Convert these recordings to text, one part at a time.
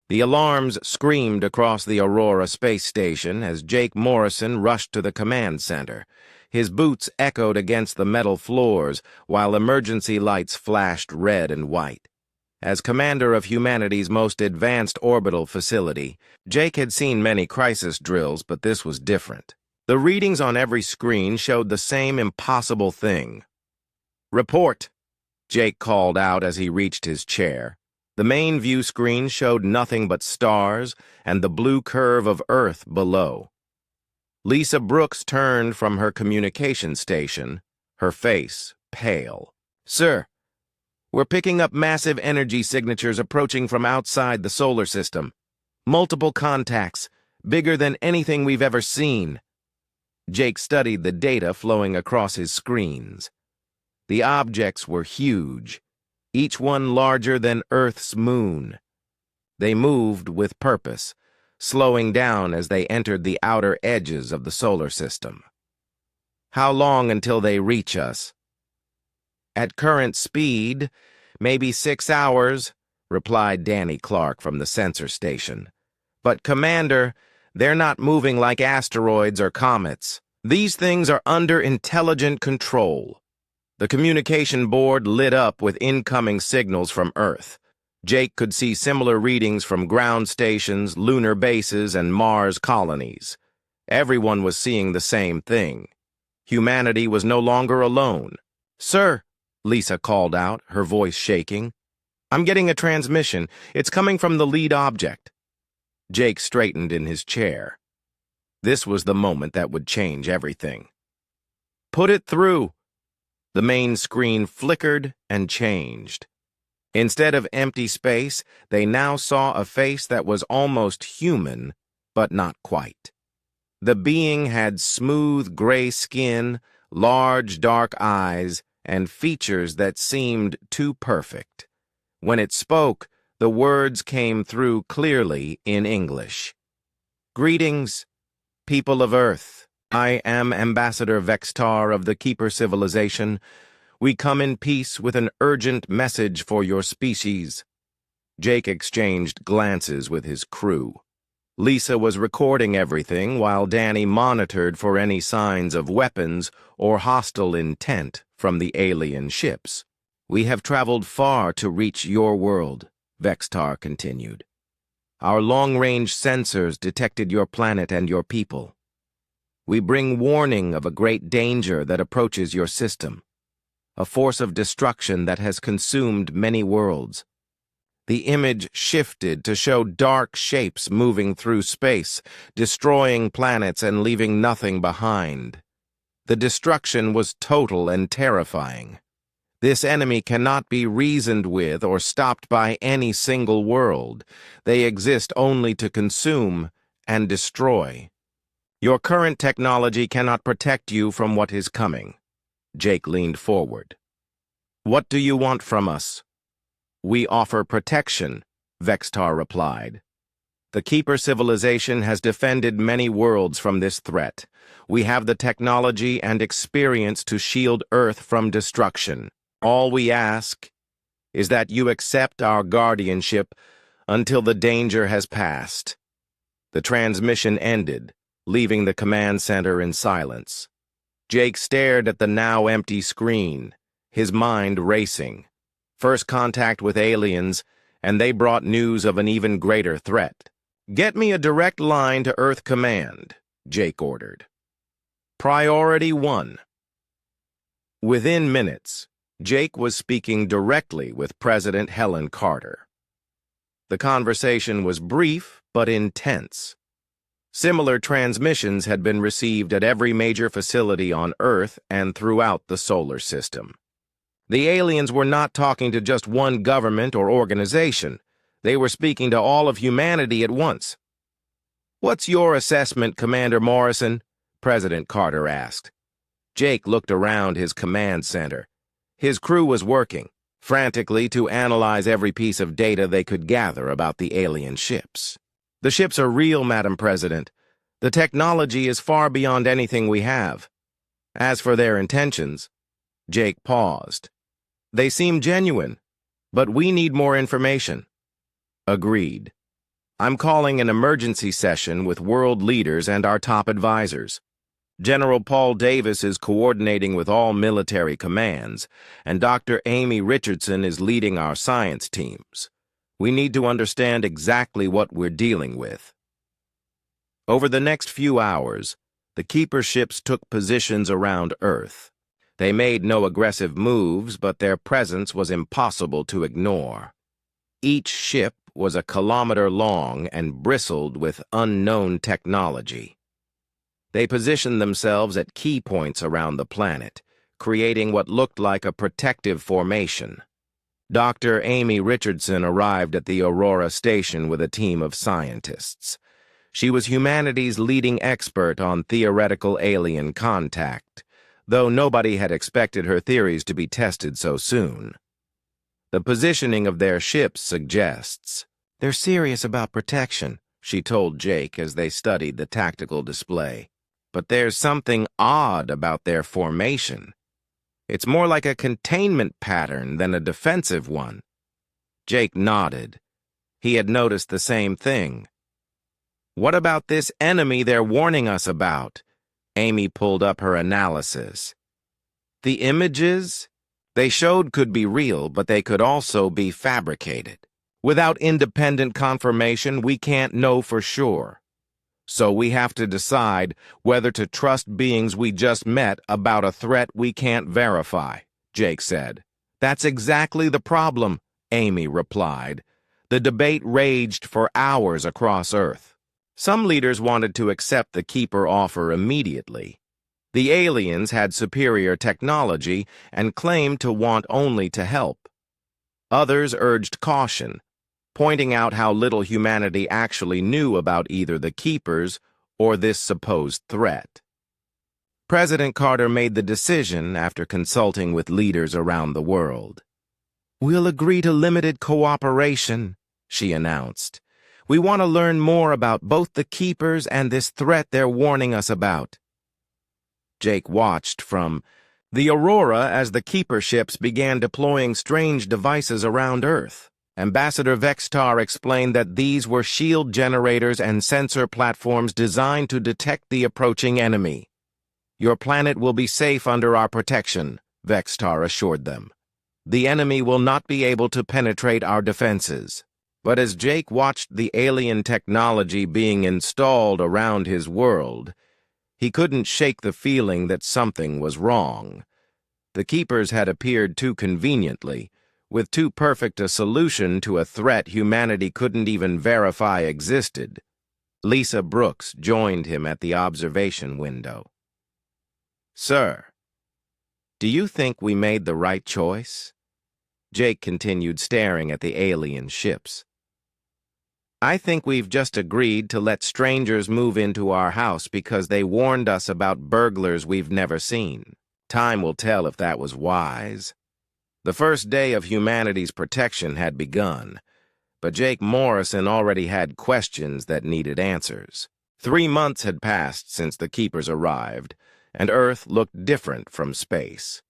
The alarms screamed across the Aurora space station as Jake Morrison rushed to the command center. His boots echoed against the metal floors while emergency lights flashed red and white. As commander of humanity's most advanced orbital facility, Jake had seen many crisis drills, but this was different. The readings on every screen showed the same impossible thing. "Report," Jake called out as he reached his chair. The main view screen showed nothing but stars and the blue curve of Earth below. Lisa Brooks turned from her communication station, her face pale. "Sir, we're picking up massive energy signatures approaching from outside the solar system. Multiple contacts, bigger than anything we've ever seen." Jake studied the data flowing across his screens. The objects were huge, each one larger than Earth's moon. They moved with purpose, slowing down as they entered the outer edges of the solar system. "How long until they reach us?" "At current speed, maybe 6 hours," replied Danny Clark from the sensor station. "But, Commander, they're not moving like asteroids or comets. These things are under intelligent control." The communication board lit up with incoming signals from Earth. Jake could see similar readings from ground stations, lunar bases, and Mars colonies. Everyone was seeing the same thing. Humanity was no longer alone. "Sir," Lisa called out, her voice shaking. "I'm getting a transmission. It's coming from the lead object." Jake straightened in his chair. This was the moment that would change everything. "Put it through." The main screen flickered and changed. Instead of empty space, they now saw a face that was almost human, but not quite. The being had smooth gray skin, large dark eyes, and features that seemed too perfect. When it spoke, the words came through clearly in English. "Greetings, people of Earth. I am Ambassador Vextar of the Keeper Civilization. We come in peace with an urgent message for your species." Jake exchanged glances with his crew. Lisa was recording everything while Danny monitored for any signs of weapons or hostile intent from the alien ships. "We have traveled far to reach your world," Vextar continued. "Our long-range sensors detected your planet and your people. We bring warning of a great danger that approaches your system, a force of destruction that has consumed many worlds." The image shifted to show dark shapes moving through space, destroying planets and leaving nothing behind. The destruction was total and terrifying. This enemy cannot be reasoned with or stopped by any single world. They exist only to consume and destroy. Your current technology cannot protect you from what is coming. Jake leaned forward. "What do you want from us?" "We offer protection," Vextar replied. "The Keeper Civilization has defended many worlds from this threat. We have the technology and experience to shield Earth from destruction. All we ask is that you accept our guardianship until the danger has passed." The transmission ended, leaving the command center in silence. Jake stared at the now empty screen, his mind racing. First contact with aliens, and they brought news of an even greater threat. "Get me a direct line to Earth Command," Jake ordered. Priority 1. Within minutes, Jake was speaking directly with President Helen Carter. The conversation was brief but intense. Similar transmissions had been received at every major facility on Earth and throughout the solar system. The aliens were not talking to just one government or organization. They were speaking to all of humanity at once. "What's your assessment, Commander Morrison?" President Carter asked. Jake looked around his command center. His crew was working frantically to analyze every piece of data they could gather about the alien ships. "The ships are real, Madam President. The technology is far beyond anything we have. As for their intentions," Jake paused. "They seem genuine, but we need more information." "Agreed." I'm calling an emergency session with world leaders and our top advisors. General Paul Davis is coordinating with all military commands, and Dr. Amy Richardson is leading our science teams. We need to understand exactly what we're dealing with. Over the next few hours, the Keeper ships took positions around Earth. They made no aggressive moves, but their presence was impossible to ignore. Each ship was a kilometer long and bristled with unknown technology. They positioned themselves at key points around the planet, creating what looked like a protective formation. Dr. Amy Richardson arrived at the Aurora station with a team of scientists. She was humanity's leading expert on theoretical alien contact, though nobody had expected her theories to be tested so soon. The positioning of their ships suggests they're serious about protection, she told Jake as they studied the tactical display. But there's something odd about their formation. It's more like a containment pattern than a defensive one. Jake nodded. He had noticed the same thing. What about this enemy they're warning us about? Amy pulled up her analysis. The images they showed could be real, but they could also be fabricated. Without independent confirmation, we can't know for sure. So we have to decide whether to trust beings we just met about a threat we can't verify, Jake said. That's exactly the problem, Amy replied. The debate raged for hours across Earth. Some leaders wanted to accept the Keeper offer immediately. The aliens had superior technology and claimed to want only to help. Others urged caution, pointing out how little humanity actually knew about either the Keepers or this supposed threat. President Carter made the decision after consulting with leaders around the world. We'll agree to limited cooperation, she announced. We want to learn more about both the Keepers and this threat they're warning us about. Jake watched from the Aurora as the Keeper ships began deploying strange devices around Earth. Ambassador Vextar explained that these were shield generators and sensor platforms designed to detect the approaching enemy. Your planet will be safe under our protection, Vextar assured them. The enemy will not be able to penetrate our defenses. But as Jake watched the alien technology being installed around his world, he couldn't shake the feeling that something was wrong. The Keepers had appeared too conveniently, with too perfect a solution to a threat humanity couldn't even verify existed. Lisa Brooks joined him at the observation window. Sir, do you think we made the right choice? Jake continued staring at the alien ships. I think we've just agreed to let strangers move into our house because they warned us about burglars we've never seen. Time will tell if that was wise. The first day of humanity's protection had begun, but Jake Morrison already had questions that needed answers. 3 months had passed since the Keepers arrived, and Earth looked different from space.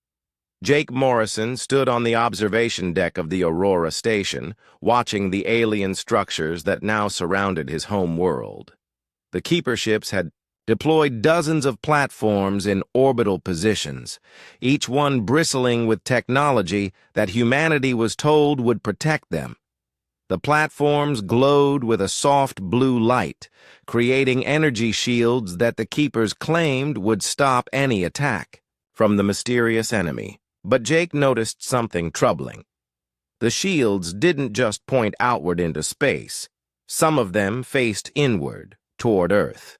Jake Morrison stood on the observation deck of the Aurora station, watching the alien structures that now surrounded his home world. The Keeper ships had deployed dozens of platforms in orbital positions, each one bristling with technology that humanity was told would protect them. The platforms glowed with a soft blue light, creating energy shields that the Keepers claimed would stop any attack from the mysterious enemy. But Jake noticed something troubling. The shields didn't just point outward into space. Some of them faced inward, toward Earth.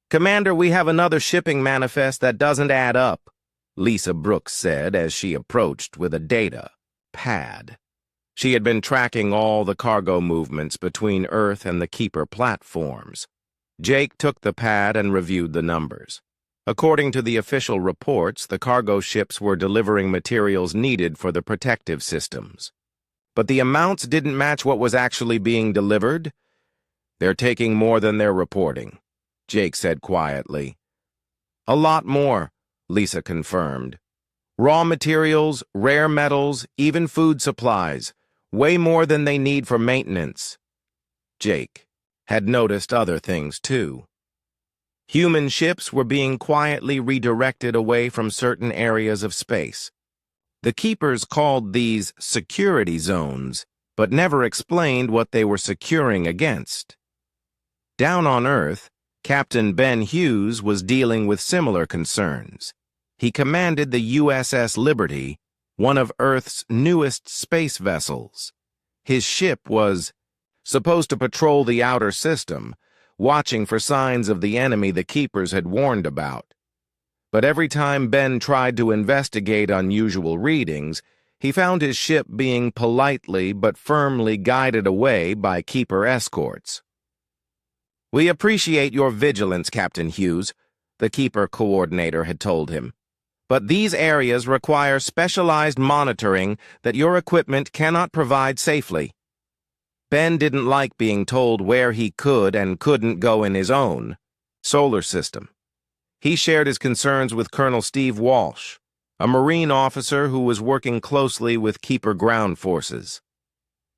Commander, we have another shipping manifest that doesn't add up, Lisa Brooks said as she approached with a data pad. She had been tracking all the cargo movements between Earth and the Keeper platforms. Jake took the pad and reviewed the numbers. According to the official reports, the cargo ships were delivering materials needed for the protective systems. But the amounts didn't match what was actually being delivered. They're taking more than they're reporting, Jake said quietly. A lot more, Lisa confirmed. Raw materials, rare metals, even food supplies. Way more than they need for maintenance. Jake, had noticed other things too. Human ships were being quietly redirected away from certain areas of space. The Keepers called these security zones, but never explained what they were securing against. Down on Earth, Captain Ben Hughes was dealing with similar concerns. He commanded the USS Liberty, one of Earth's newest space vessels. His ship was supposed to patrol the outer system, watching for signs of the enemy the Keepers had warned about. But every time Ben tried to investigate unusual readings, he found his ship being politely but firmly guided away by Keeper escorts. "We appreciate your vigilance, Captain Hughes," the Keeper coordinator had told him. "But these areas require specialized monitoring that your equipment cannot provide safely." Ben didn't like being told where he could and couldn't go in his own solar system. He shared his concerns with Colonel Steve Walsh, a Marine officer who was working closely with Keeper ground forces.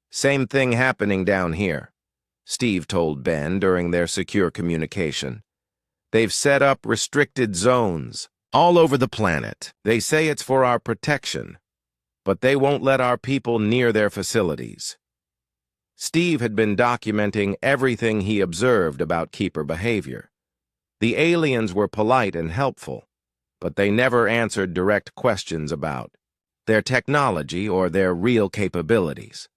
"Same thing happening down here," Steve told Ben during their secure communication. "They've set up restricted zones all over the planet. They say it's for our protection, but they won't let our people near their facilities." Steve had been documenting everything he observed about Keeper behavior. The aliens were polite and helpful, but they never answered direct questions about their technology or their real capabilities.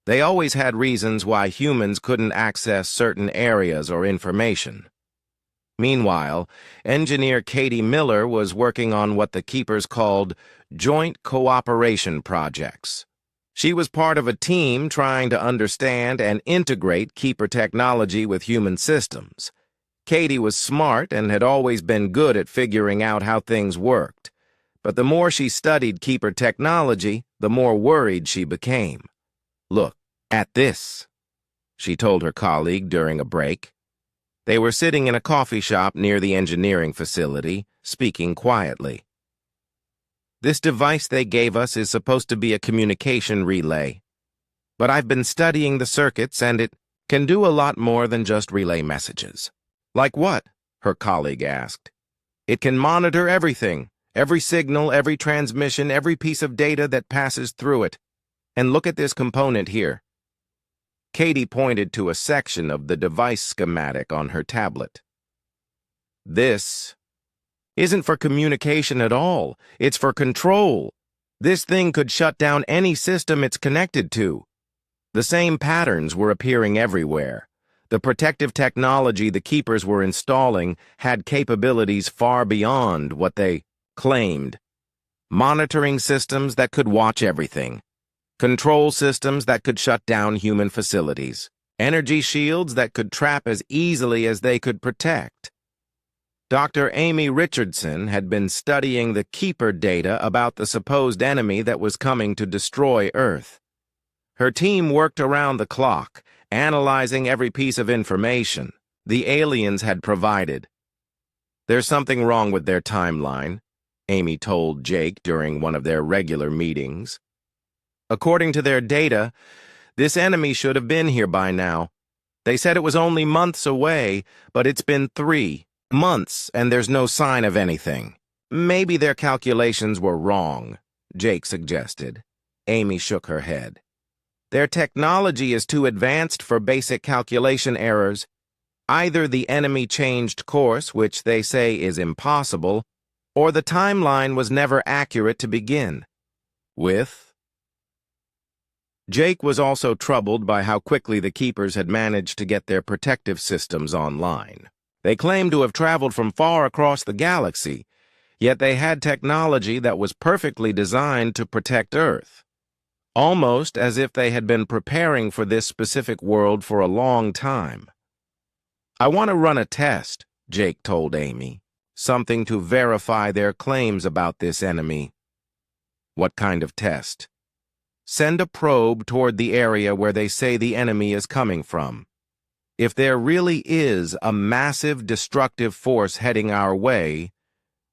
They always had reasons why humans couldn't access certain areas or information. Meanwhile, engineer Katie Miller was working on what the Keepers called joint cooperation projects. She was part of a team trying to understand and integrate Keeper technology with human systems. Katie was smart and had always been good at figuring out how things worked. But the more she studied Keeper technology, the more worried she became. "Look at this," she told her colleague during a break. They were sitting in a coffee shop near the engineering facility, speaking quietly. "This device they gave us is supposed to be a communication relay. But I've been studying the circuits and it can do a lot more than just relay messages." "Like what?" her colleague asked. "It can monitor everything, every signal, every transmission, every piece of data that passes through it. And look at this component here." Katie pointed to a section of the device schematic on her tablet. "This isn't for communication at all. It's for control. This thing could shut down any system it's connected to." The same patterns were appearing everywhere. The protective technology the Keepers were installing had capabilities far beyond what they claimed. Monitoring systems that could watch everything. Control systems that could shut down human facilities. Energy shields that could trap as easily as they could protect. Dr. Amy Richardson had been studying the Keeper data about the supposed enemy that was coming to destroy Earth. Her team worked around the clock, analyzing every piece of information the aliens had provided. "There's something wrong with their timeline," Amy told Jake during one of their regular meetings. "According to their data, this enemy should have been here by now. They said it was only months away, but it's been 3 months and there's no sign of anything." "Maybe their calculations were wrong," Jake suggested. Amy shook her head. "Their technology is too advanced for basic calculation errors. Either the enemy changed course, which they say is impossible, or the timeline was never accurate to begin with." Jake was also troubled by how quickly the Keepers had managed to get their protective systems online. They claimed to have traveled from far across the galaxy, yet they had technology that was perfectly designed to protect Earth. Almost as if they had been preparing for this specific world for a long time. "I want to run a test," Jake told Amy. "Something to verify their claims about this enemy." "What kind of test?" "Send a probe toward the area where they say the enemy is coming from. If there really is a massive destructive force heading our way,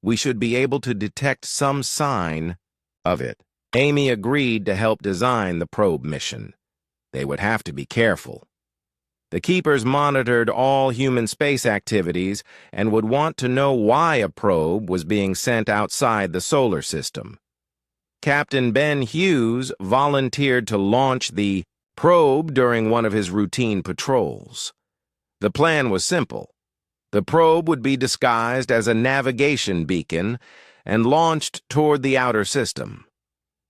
we should be able to detect some sign of it." Amy agreed to help design the probe mission. They would have to be careful. The Keepers monitored all human space activities and would want to know why a probe was being sent outside the solar system. Captain Ben Hughes volunteered to launch the probe during one of his routine patrols. The plan was simple. The probe would be disguised as a navigation beacon and launched toward the outer system.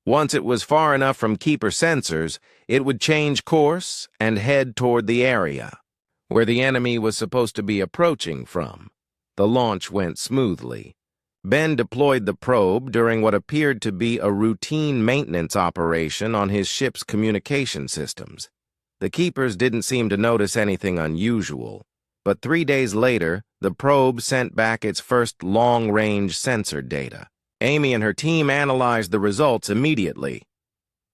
Once it was far enough from Keeper sensors, it would change course and head toward the area where the enemy was supposed to be approaching from. The launch went smoothly. Ben deployed the probe during what appeared to be a routine maintenance operation on his ship's communication systems. The Keepers didn't seem to notice anything unusual, but 3 days later, the probe sent back its first long-range sensor data. Amy and her team analyzed the results immediately.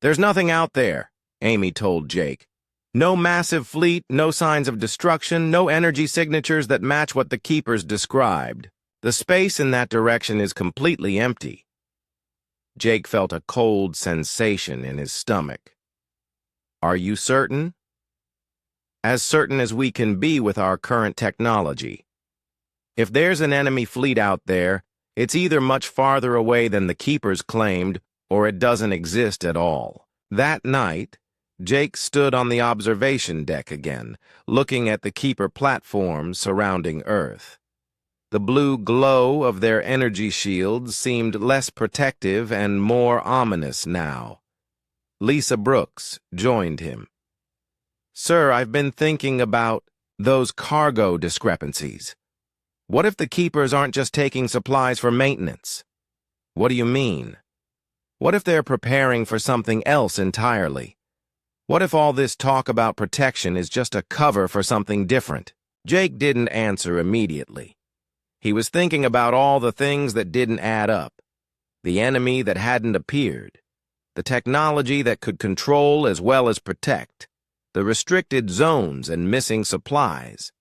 "There's nothing out there," Amy told Jake. "No massive fleet, no signs of destruction, no energy signatures that match what the Keepers described. The space in that direction is completely empty." Jake felt a cold sensation in his stomach. "Are you certain?" "As certain as we can be with our current technology. If there's an enemy fleet out there, it's either much farther away than the Keepers claimed, or it doesn't exist at all." That night, Jake stood on the observation deck again, looking at the Keeper platforms surrounding Earth. The blue glow of their energy shields seemed less protective and more ominous now. Lisa Brooks joined him. "Sir, I've been thinking about those cargo discrepancies. What if the Keepers aren't just taking supplies for maintenance?" "What do you mean?" "What if they're preparing for something else entirely? What if all this talk about protection is just a cover for something different?" Jake didn't answer immediately. He was thinking about all the things that didn't add up. The enemy that hadn't appeared. The technology that could control as well as protect. The restricted zones and missing supplies.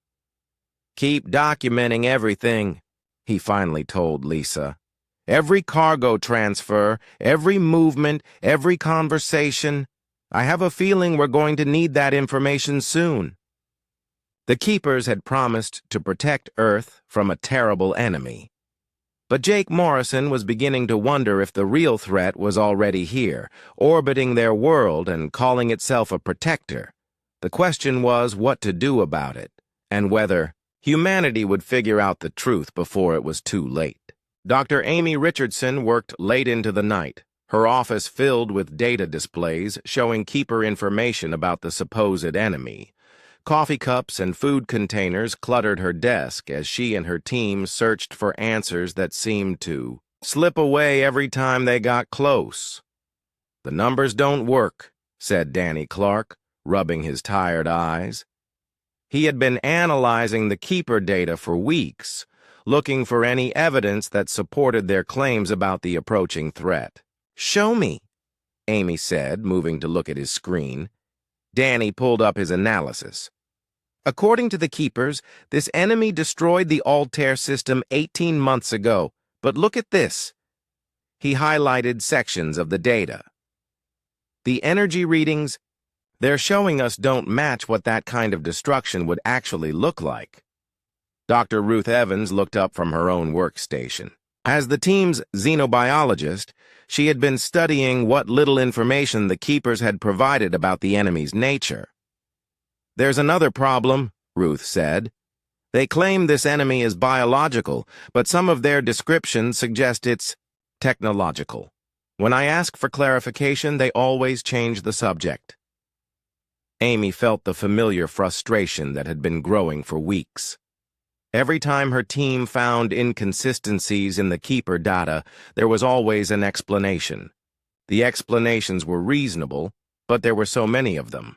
"Keep documenting everything," he finally told Lisa. "Every cargo transfer, every movement, every conversation. I have a feeling we're going to need that information soon." The Keepers had promised to protect Earth from a terrible enemy. But Jake Morrison was beginning to wonder if the real threat was already here, orbiting their world and calling itself a protector. The question was what to do about it, and whether humanity would figure out the truth before it was too late. Dr. Amy Richardson worked late into the night, her office filled with data displays showing Keeper information about the supposed enemy. Coffee cups and food containers cluttered her desk as she and her team searched for answers that seemed to slip away every time they got close. "The numbers don't work," said Danny Clark, rubbing his tired eyes. He had been analyzing the Keeper data for weeks, looking for any evidence that supported their claims about the approaching threat. "Show me," Amy said, moving to look at his screen. Danny pulled up his analysis. "According to the Keepers, this enemy destroyed the Altair system 18 months ago, but look at this." He highlighted sections of the data. "The energy readings they're showing us don't match what that kind of destruction would actually look like." Dr. Ruth Evans looked up from her own workstation. As the team's xenobiologist, she had been studying what little information the Keepers had provided about the enemy's nature. "There's another problem," Ruth said. "They claim this enemy is biological, but some of their descriptions suggest it's technological. When I ask for clarification, they always change the subject." Amy felt the familiar frustration that had been growing for weeks. Every time her team found inconsistencies in the Keeper data, there was always an explanation. The explanations were reasonable, but there were so many of them.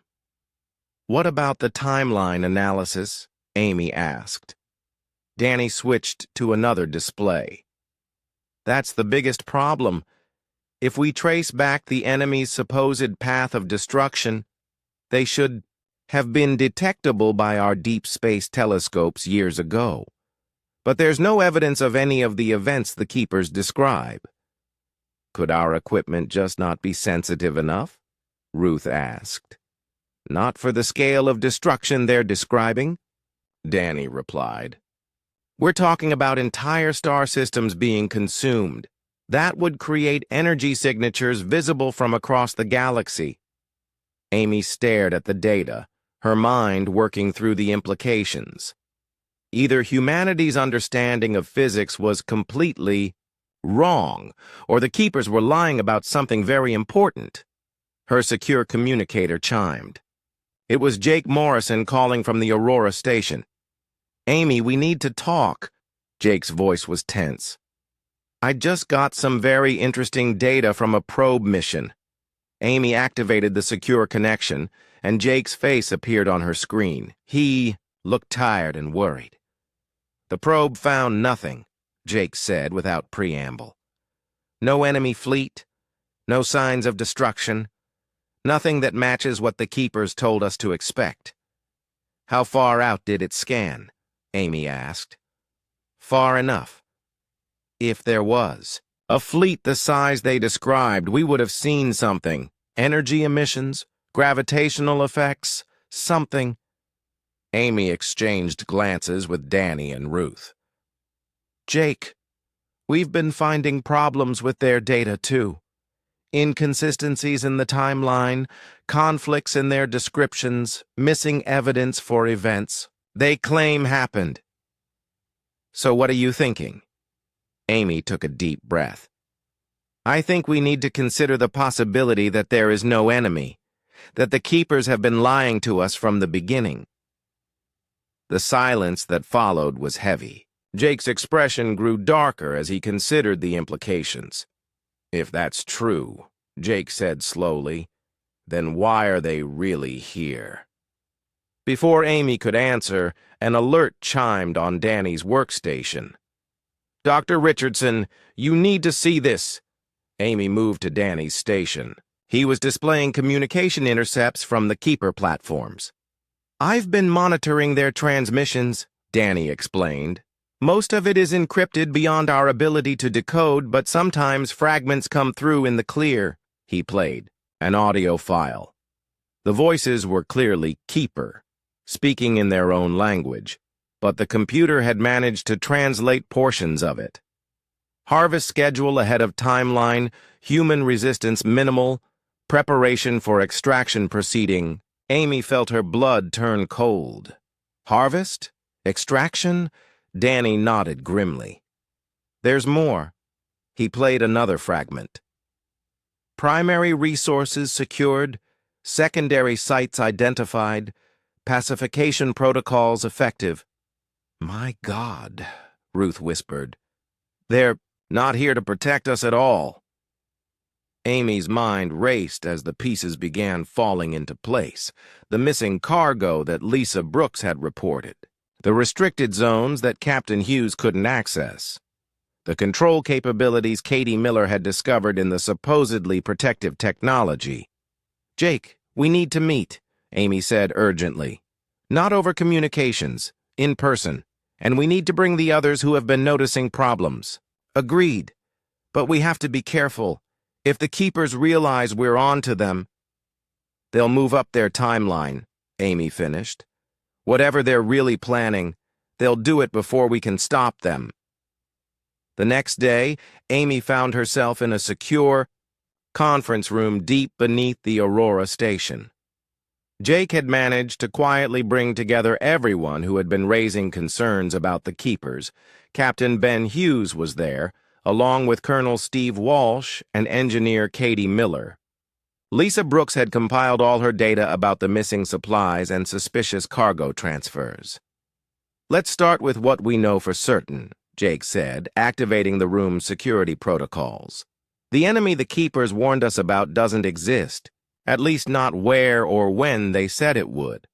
"What about the timeline analysis?" Amy asked. Danny switched to another display. "That's the biggest problem. If we trace back the enemy's supposed path of destruction, they should have been detectable by our deep space telescopes years ago. But there's no evidence of any of the events the Keepers describe." "Could our equipment just not be sensitive enough?" Ruth asked. Not for the scale of destruction they're describing, Danny replied. We're talking about entire star systems being consumed. That would create energy signatures visible from across the galaxy. Amy stared at the data, her mind working through the implications. Either humanity's understanding of physics was completely wrong, or the Keepers were lying about something very important. Her secure communicator chimed. It was Jake Morrison calling from the Aurora station. Amy, we need to talk. Jake's voice was tense. I just got some very interesting data from a probe mission. Amy activated the secure connection, and Jake's face appeared on her screen. He looked tired and worried. The probe found nothing, Jake said without preamble. No enemy fleet, no signs of destruction, nothing that matches what the Keepers told us to expect. How far out did it scan? Amy asked. Far enough. If there was a fleet the size they described, we would have seen something. Energy emissions, gravitational effects, something. Amy exchanged glances with Danny and Ruth. Jake, we've been finding problems with their data too. Inconsistencies in the timeline, conflicts in their descriptions, missing evidence for events they claim happened. So what are you thinking? Amy took a deep breath. I think we need to consider the possibility that there is no enemy, that the Keepers have been lying to us from the beginning. The silence that followed was heavy. Jake's expression grew darker as he considered the implications. If that's true, Jake said slowly, then why are they really here? Before Amy could answer, an alert chimed on Danny's workstation. Dr. Richardson, you need to see this. Amy moved to Danny's station. He was displaying communication intercepts from the Keeper platforms. I've been monitoring their transmissions, Danny explained. Most of it is encrypted beyond our ability to decode, but sometimes fragments come through in the clear. He played an audio file. The voices were clearly Keeper, speaking in their own language, but the computer had managed to translate portions of it. Harvest schedule ahead of timeline, human resistance minimal, preparation for extraction proceeding. Amy felt her blood turn cold. Harvest? Extraction? Danny nodded grimly. There's more. He played another fragment. Primary resources secured, secondary sites identified, pacification protocols effective. My God, Ruth whispered. They're not here to protect us at all. Amy's mind raced as the pieces began falling into place. The missing cargo that Lisa Brooks had reported. The restricted zones that Captain Hughes couldn't access. The control capabilities Katie Miller had discovered in the supposedly protective technology. Jake, we need to meet, Amy said urgently. Not over communications, in person, and we need to bring the others who have been noticing problems. Agreed, but we have to be careful. If the Keepers realize we're on to them, they'll move up their timeline, Amy finished. Whatever they're really planning, they'll do it before we can stop them. The next day, Amy found herself in a secure conference room deep beneath the Aurora station. Jake had managed to quietly bring together everyone who had been raising concerns about the Keepers. Captain Ben Hughes was there, along with Colonel Steve Walsh and Engineer Katie Miller. Lisa Brooks had compiled all her data about the missing supplies and suspicious cargo transfers. Let's start with what we know for certain, Jake said, activating the room's security protocols. The enemy the Keepers warned us about doesn't exist, at least not where or when they said it would.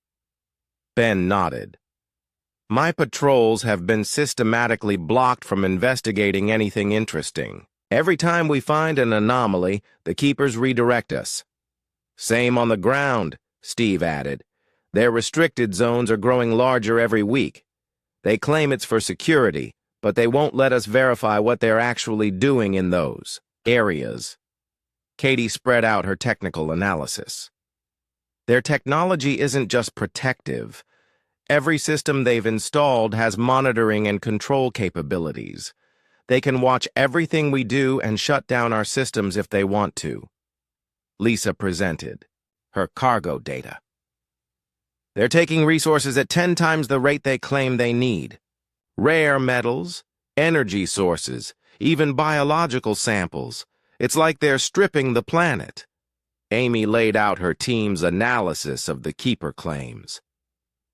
Ben nodded. My patrols have been systematically blocked from investigating anything interesting. Every time we find an anomaly, the Keepers redirect us. Same on the ground, Steve added. Their restricted zones are growing larger every week. They claim it's for security, but they won't let us verify what they're actually doing in those areas. Katie spread out her technical analysis. Their technology isn't just protective. Every system they've installed has monitoring and control capabilities. They can watch everything we do and shut down our systems if they want to. Lisa presented her cargo data. They're taking resources at 10 times the rate they claim they need. Rare metals, energy sources, even biological samples. It's like they're stripping the planet. Amy laid out her team's analysis of the Keeper claims.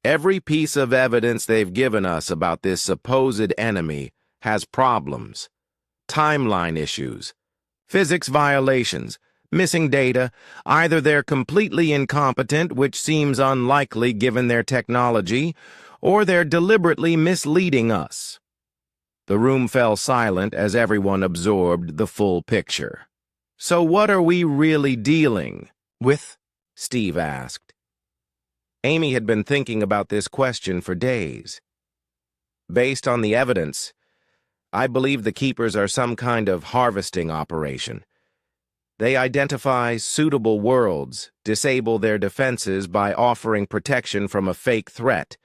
Every piece of evidence they've given us about this supposed enemy has problems. Timeline issues, physics violations, missing data. Either they're completely incompetent, which seems unlikely given their technology, or they're deliberately misleading us. The room fell silent as everyone absorbed the full picture. So what are we really dealing with? Steve asked. Amy had been thinking about this question for days. Based on the evidence, I believe the Keepers are some kind of harvesting operation. They identify suitable worlds, disable their defenses by offering protection from a fake threat,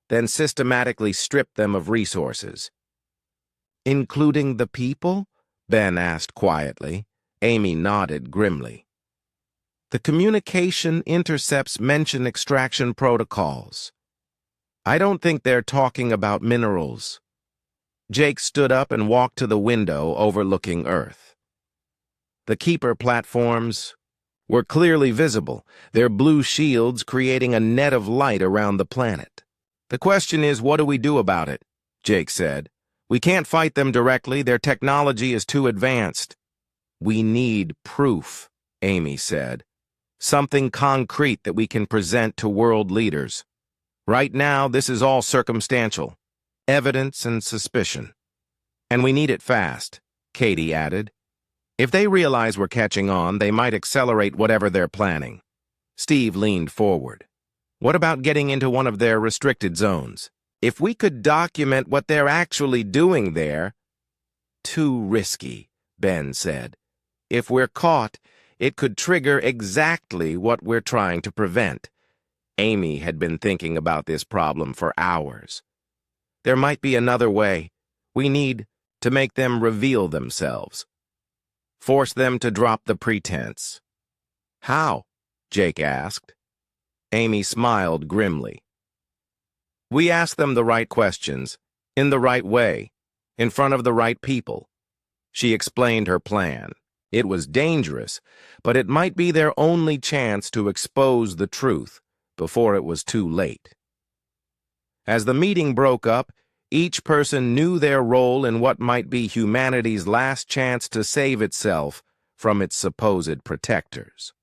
then systematically strip them of resources. Including the people? Ben asked quietly. Amy nodded grimly. The communication intercepts mention extraction protocols. I don't think they're talking about minerals. Jake stood up and walked to the window overlooking Earth. The Keeper platforms were clearly visible, their blue shields creating a net of light around the planet. The question is, what do we do about it? Jake said. We can't fight them directly, their technology is too advanced. We need proof, Amy said. Something concrete that we can present to world leaders. Right now, this is all circumstantial. Evidence and suspicion. And we need it fast, Katie added. If they realize we're catching on, they might accelerate whatever they're planning. Steve leaned forward. What about getting into one of their restricted zones? If we could document what they're actually doing there... Too risky, Ben said. If we're caught, it could trigger exactly what we're trying to prevent. Amy had been thinking about this problem for hours. There might be another way. We need to make them reveal themselves. Force them to drop the pretense. How? Jake asked. Amy smiled grimly. We ask them the right questions, in the right way, in front of the right people. She explained her plan. It was dangerous, but it might be their only chance to expose the truth before it was too late. As the meeting broke up, each person knew their role in what might be humanity's last chance to save itself from its supposed protectors.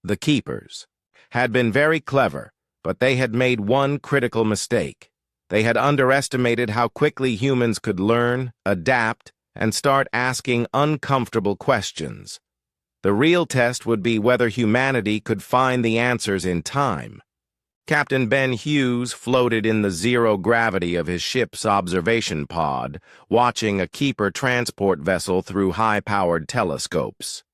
The Keepers had been very clever, but they had made one critical mistake. They had underestimated how quickly humans could learn, adapt, and start asking uncomfortable questions. The real test would be whether humanity could find the answers in time. Captain Ben Hughes floated in the zero gravity of his ship's observation pod, watching a Keeper transport vessel through high-powered telescopes.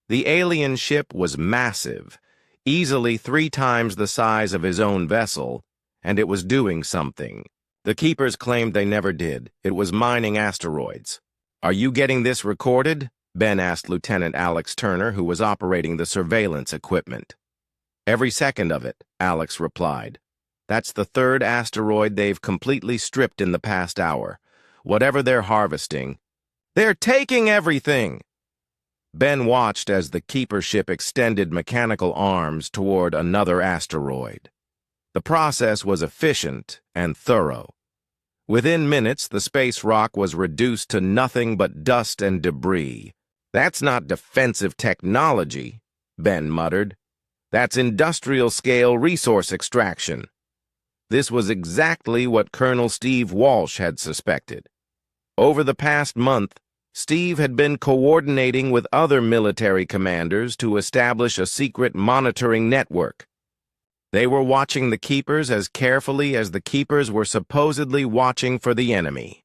The alien ship was massive, easily 3 times the size of his own vessel, and it was doing something. The Keepers claimed they never did. It was mining asteroids. Are you getting this recorded? Ben asked Lieutenant Alex Turner, who was operating the surveillance equipment. Every second of it, Alex replied. That's the 3rd asteroid they've completely stripped in the past hour. Whatever they're harvesting, they're taking everything! Ben watched as the Keeper ship extended mechanical arms toward another asteroid. The process was efficient and thorough. Within minutes, the space rock was reduced to nothing but dust and debris. That's not defensive technology, Ben muttered. That's industrial-scale resource extraction. This was exactly what Colonel Steve Walsh had suspected. Over the past month, Steve had been coordinating with other military commanders to establish a secret monitoring network. They were watching the Keepers as carefully as the Keepers were supposedly watching for the enemy.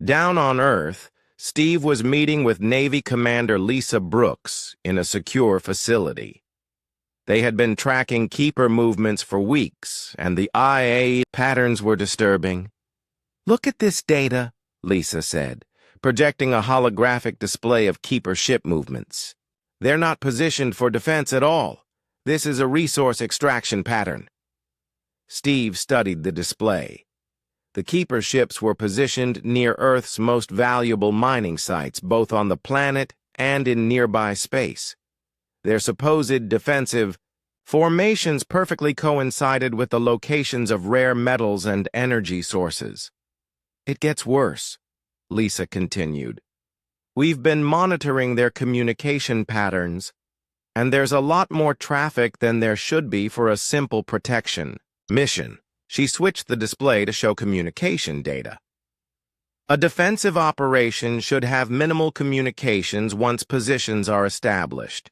Down on Earth, Steve was meeting with Navy Commander Lisa Brooks in a secure facility. They had been tracking keeper movements for weeks, and the IA patterns were disturbing. "Look at this data," Lisa said, projecting a holographic display of keeper ship movements. "They're not positioned for defense at all. This is a resource extraction pattern." Steve studied the display. The keeper ships were positioned near Earth's most valuable mining sites, both on the planet and in nearby space. Their supposed defensive formations perfectly coincided with the locations of rare metals and energy sources. "It gets worse," Lisa continued. "We've been monitoring their communication patterns, and there's a lot more traffic than there should be for a simple protection mission." She switched the display to show communication data. "A defensive operation should have minimal communications once positions are established.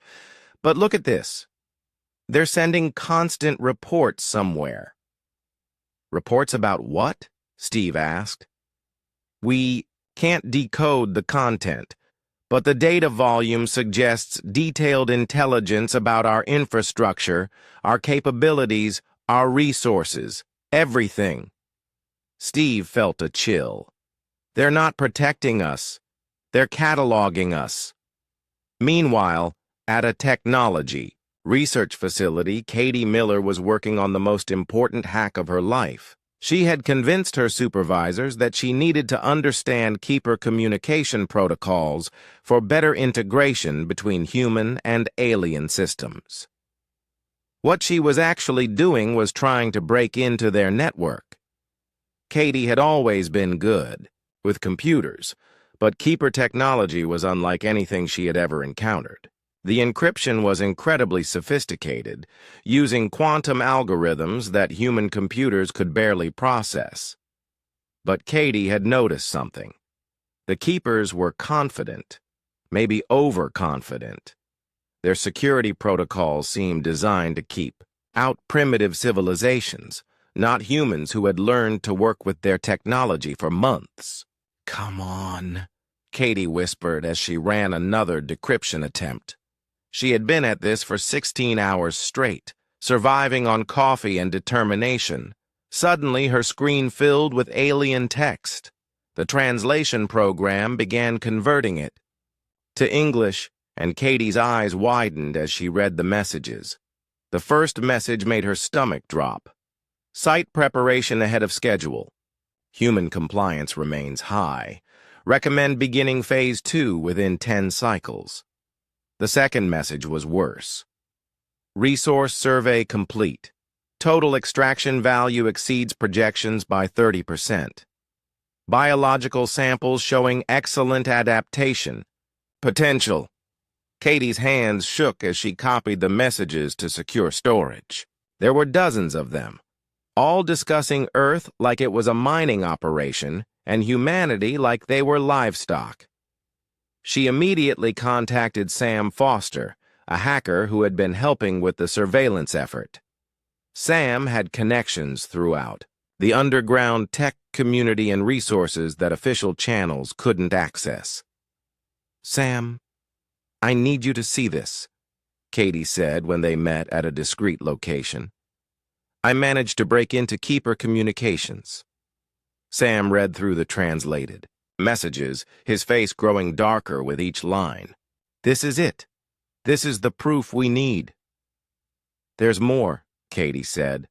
But look at this. They're sending constant reports somewhere." "Reports about what?" Steve asked. "We can't decode the content, but the data volume suggests detailed intelligence about our infrastructure, our capabilities, our resources. Everything." Steve felt a chill. "They're not protecting us. They're cataloging us." Meanwhile, at a technology research facility, Katie Miller was working on the most important hack of her life. She had convinced her supervisors that she needed to understand keeper communication protocols for better integration between human and alien systems. What she was actually doing was trying to break into their network. Katie had always been good with computers, but keeper technology was unlike anything she had ever encountered. The encryption was incredibly sophisticated, using quantum algorithms that human computers could barely process. But Katie had noticed something. The keepers were confident, maybe overconfident. Their security protocols seemed designed to keep out primitive civilizations, not humans who had learned to work with their technology for months. "Come on," Katie whispered as she ran another decryption attempt. She had been at this for 16 hours straight, surviving on coffee and determination. Suddenly, her screen filled with alien text. The translation program began converting it to English, and Katie's eyes widened as she read the messages. The first message made her stomach drop. "Site preparation ahead of schedule. Human compliance remains high. Recommend beginning Phase 2 within 10 cycles." The second message was worse. "Resource survey complete. Total extraction value exceeds projections by 30%. Biological samples showing excellent adaptation. Potential." Katie's hands shook as she copied the messages to secure storage. There were dozens of them, all discussing Earth like it was a mining operation and humanity like they were livestock. She immediately contacted Sam Foster, a hacker who had been helping with the surveillance effort. Sam had connections throughout the underground tech community and resources that official channels couldn't access. "Sam, I need you to see this," Katie said when they met at a discreet location. "I managed to break into keeper communications." Sam read through the translated messages, his face growing darker with each line. "This is it. This is the proof we need." "There's more," Katie said.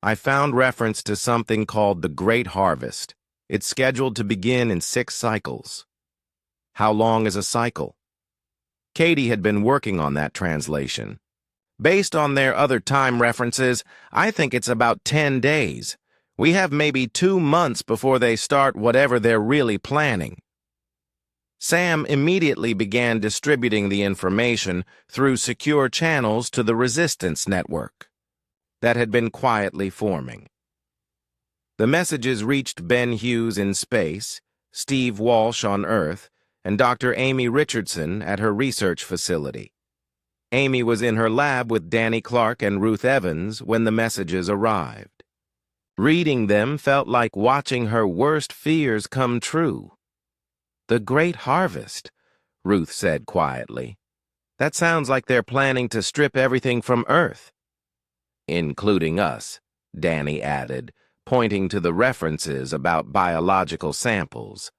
"I found reference to something called the Great Harvest. It's scheduled to begin in 6 cycles." "How long is a cycle?" Katie had been working on that translation. "Based on their other time references, I think it's about 10 days. We have maybe 2 months before they start whatever they're really planning." Sam immediately began distributing the information through secure channels to the resistance network that had been quietly forming. The messages reached Ben Hughes in space, Steve Walsh on Earth, and Dr. Amy Richardson at her research facility. Amy was in her lab with Danny Clark and Ruth Evans when the messages arrived. Reading them felt like watching her worst fears come true. The Great Harvest, Ruth said quietly. That sounds like they're planning to strip everything from Earth. Including us, Danny added, pointing to the references about biological samples.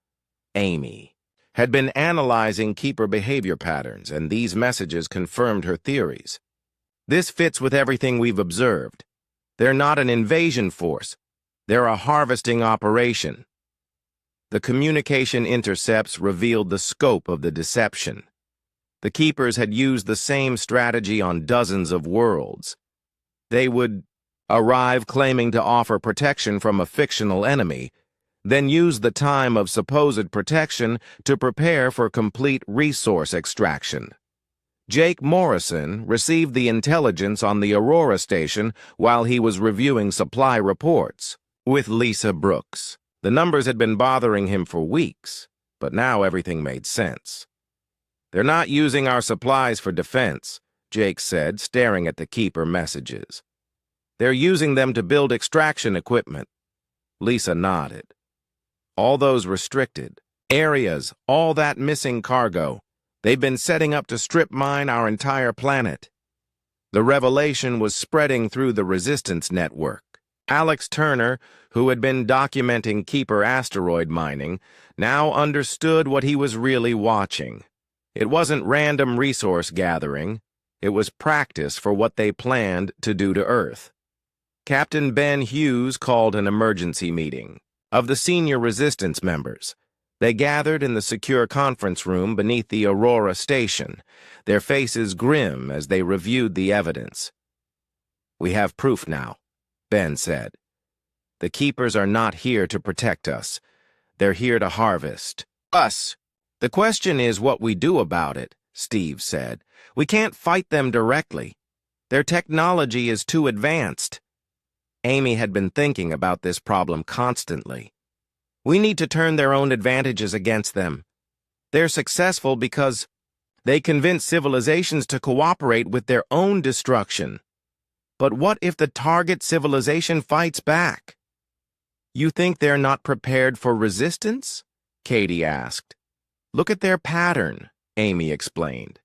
Amy had been analyzing keeper behavior patterns, and these messages confirmed her theories. This fits with everything we've observed. They're not an invasion force. They're a harvesting operation. The communication intercepts revealed the scope of the deception. The keepers had used the same strategy on dozens of worlds. They would arrive claiming to offer protection from a fictional enemy, then use the time of supposed protection to prepare for complete resource extraction. Jake Morrison received the intelligence on the Aurora station while he was reviewing supply reports with Lisa Brooks. The numbers had been bothering him for weeks, but now everything made sense. They're not using our supplies for defense, Jake said, staring at the keeper messages. They're using them to build extraction equipment. Lisa nodded. All those restricted areas, all that missing cargo, they've been setting up to strip mine our entire planet. The revelation was spreading through the resistance network. Alex Turner, who had been documenting Keeper asteroid mining, now understood what he was really watching. It wasn't random resource gathering. It was practice for what they planned to do to Earth. Captain Ben Hughes called an emergency meeting of the senior resistance members. They gathered in the secure conference room beneath the Aurora station, their faces grim as they reviewed the evidence. "We have proof now," Ben said. "The Keepers are not here to protect us. They're here to harvest us. The question is what we do about it," Steve said. "We can't fight them directly. Their technology is too advanced." Amy had been thinking about this problem constantly. "We need to turn their own advantages against them. They're successful because they convince civilizations to cooperate with their own destruction. But what if the target civilization fights back?" "You think they're not prepared for resistance?" Katie asked. "Look at their pattern," Amy explained.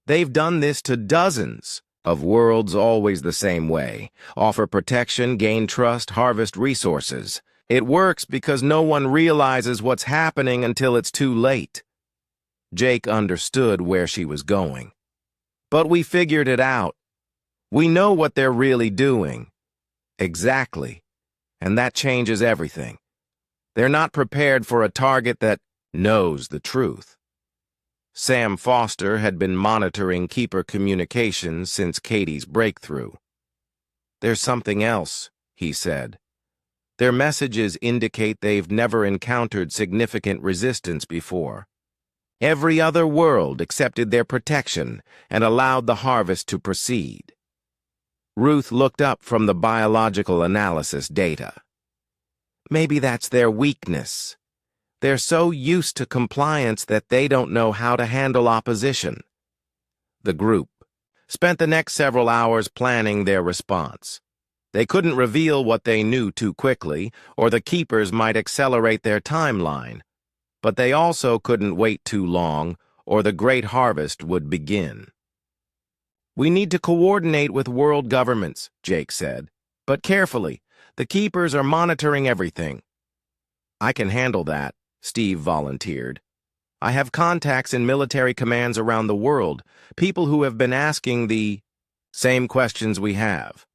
"They've done this to dozens of worlds always the same way. Offer protection, gain trust, harvest resources. It works because no one realizes what's happening until it's too late." Jake understood where she was going. "But we figured it out. We know what they're really doing." "Exactly. And that changes everything. They're not prepared for a target that knows the truth." Sam Foster had been monitoring Keeper communications since Katie's breakthrough. "There's something else," he said. "Their messages indicate they've never encountered significant resistance before. Every other world accepted their protection and allowed the harvest to proceed." Ruth looked up from the biological analysis data. "Maybe that's their weakness. They're so used to compliance that they don't know how to handle opposition." The group spent the next several hours planning their response. They couldn't reveal what they knew too quickly, or the Keepers might accelerate their timeline. But they also couldn't wait too long, or the Great Harvest would begin. "We need to coordinate with world governments," Jake said. "But carefully. The Keepers are monitoring everything." "I can handle that," Steve volunteered. "I have contacts in military commands around the world, people who have been asking the same questions we have."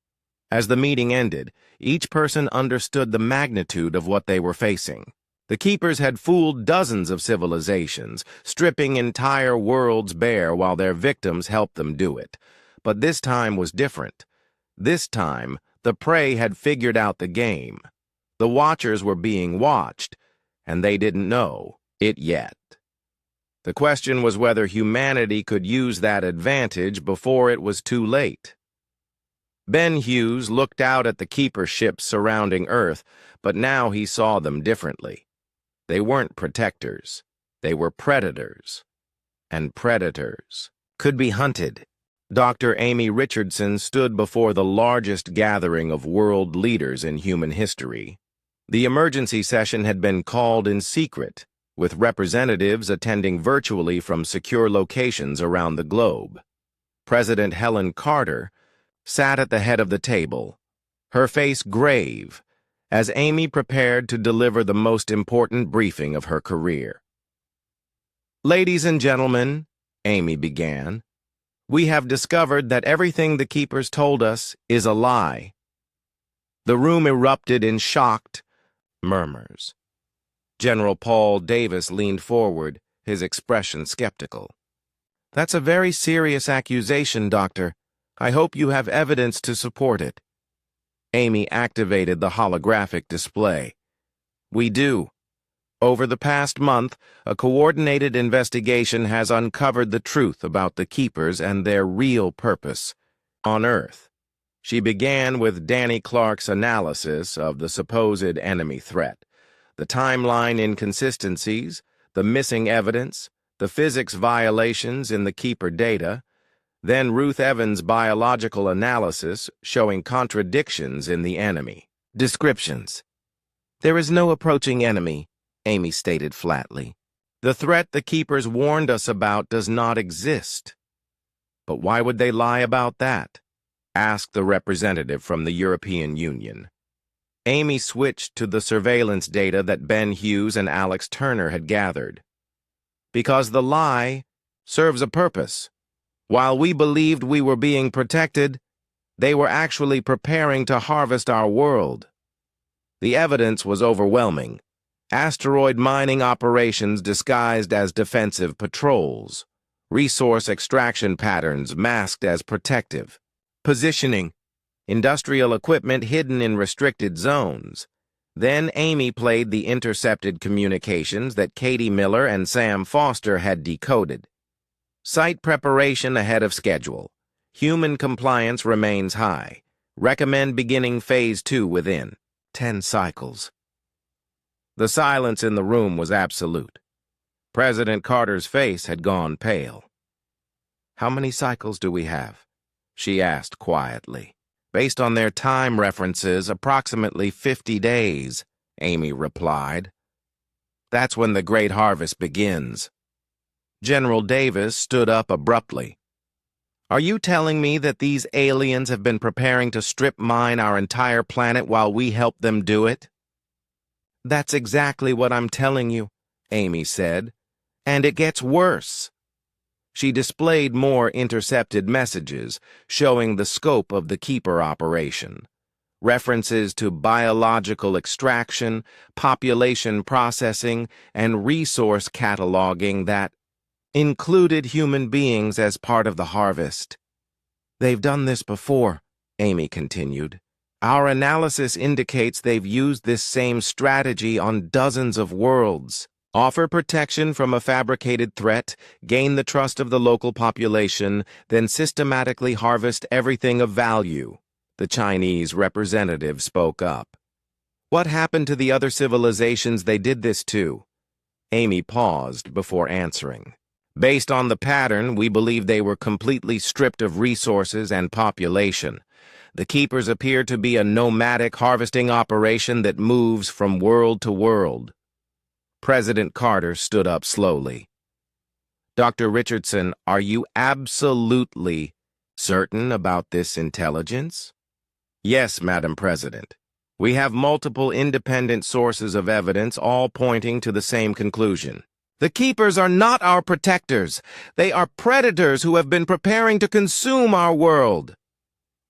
As the meeting ended, each person understood the magnitude of what they were facing. The Keepers had fooled dozens of civilizations, stripping entire worlds bare while their victims helped them do it. But this time was different. This time, the prey had figured out the game. The Watchers were being watched, and they didn't know it yet. The question was whether humanity could use that advantage before it was too late. Ben Hughes looked out at the Keeper ships surrounding Earth, but now he saw them differently. They weren't protectors. They were predators. And predators could be hunted. Dr. Amy Richardson stood before the largest gathering of world leaders in human history. The emergency session had been called in secret, with representatives attending virtually from secure locations around the globe. President Helen Carter sat at the head of the table, her face grave, as Amy prepared to deliver the most important briefing of her career. "Ladies and gentlemen," Amy began, "we have discovered that everything the Keepers told us is a lie." The room erupted in shocked murmurs. General Paul Davis leaned forward, his expression skeptical. "That's a very serious accusation, Doctor. I hope you have evidence to support it." Amy activated the holographic display. "We do. Over the past month, a coordinated investigation has uncovered the truth about the Keepers and their real purpose on Earth." She began with Danny Clark's analysis of the supposed enemy threat, the timeline inconsistencies, the missing evidence, the physics violations in the Keeper data, then Ruth Evans' biological analysis showing contradictions in the enemy descriptions. "There is no approaching enemy," Amy stated flatly. "The threat the Keepers warned us about does not exist." "But why would they lie about that?" asked the representative from the European Union. Amy switched to the surveillance data that Ben Hughes and Alex Turner had gathered. "Because the lie serves a purpose. While we believed we were being protected, they were actually preparing to harvest our world. The evidence was overwhelming. Asteroid mining operations disguised as defensive patrols, resource extraction patterns masked as protective, positioning, industrial equipment hidden in restricted zones." Then Amy played the intercepted communications that Katie Miller and Sam Foster had decoded. "Site preparation ahead of schedule. Human compliance remains high. Recommend beginning Phase 2 within 10 cycles." The silence in the room was absolute. President Carter's face had gone pale. "How many cycles do we have?" she asked quietly. "Based on their time references, approximately 50 days, Amy replied. "That's when the Great Harvest begins." General Davis stood up abruptly. "Are you telling me that these aliens have been preparing to strip mine our entire planet while we help them do it?" "That's exactly what I'm telling you," Amy said. "And it gets worse." She displayed more intercepted messages, showing the scope of the Keeper operation. References to biological extraction, population processing, and resource cataloging that included human beings as part of the harvest. "They've done this before," Amy continued. "Our analysis indicates they've used this same strategy on dozens of worlds. Offer protection from a fabricated threat, gain the trust of the local population, then systematically harvest everything of value." The Chinese representative spoke up. "What happened to the other civilizations they did this to?" Amy paused before answering. "Based on the pattern, we believe they were completely stripped of resources and population. The Keepers appear to be a nomadic harvesting operation that moves from world to world." President Carter stood up slowly. "Dr. Richardson, are you absolutely certain about this intelligence?" "Yes, Madam President. We have multiple independent sources of evidence, all pointing to the same conclusion. The Keepers are not our protectors. They are predators who have been preparing to consume our world."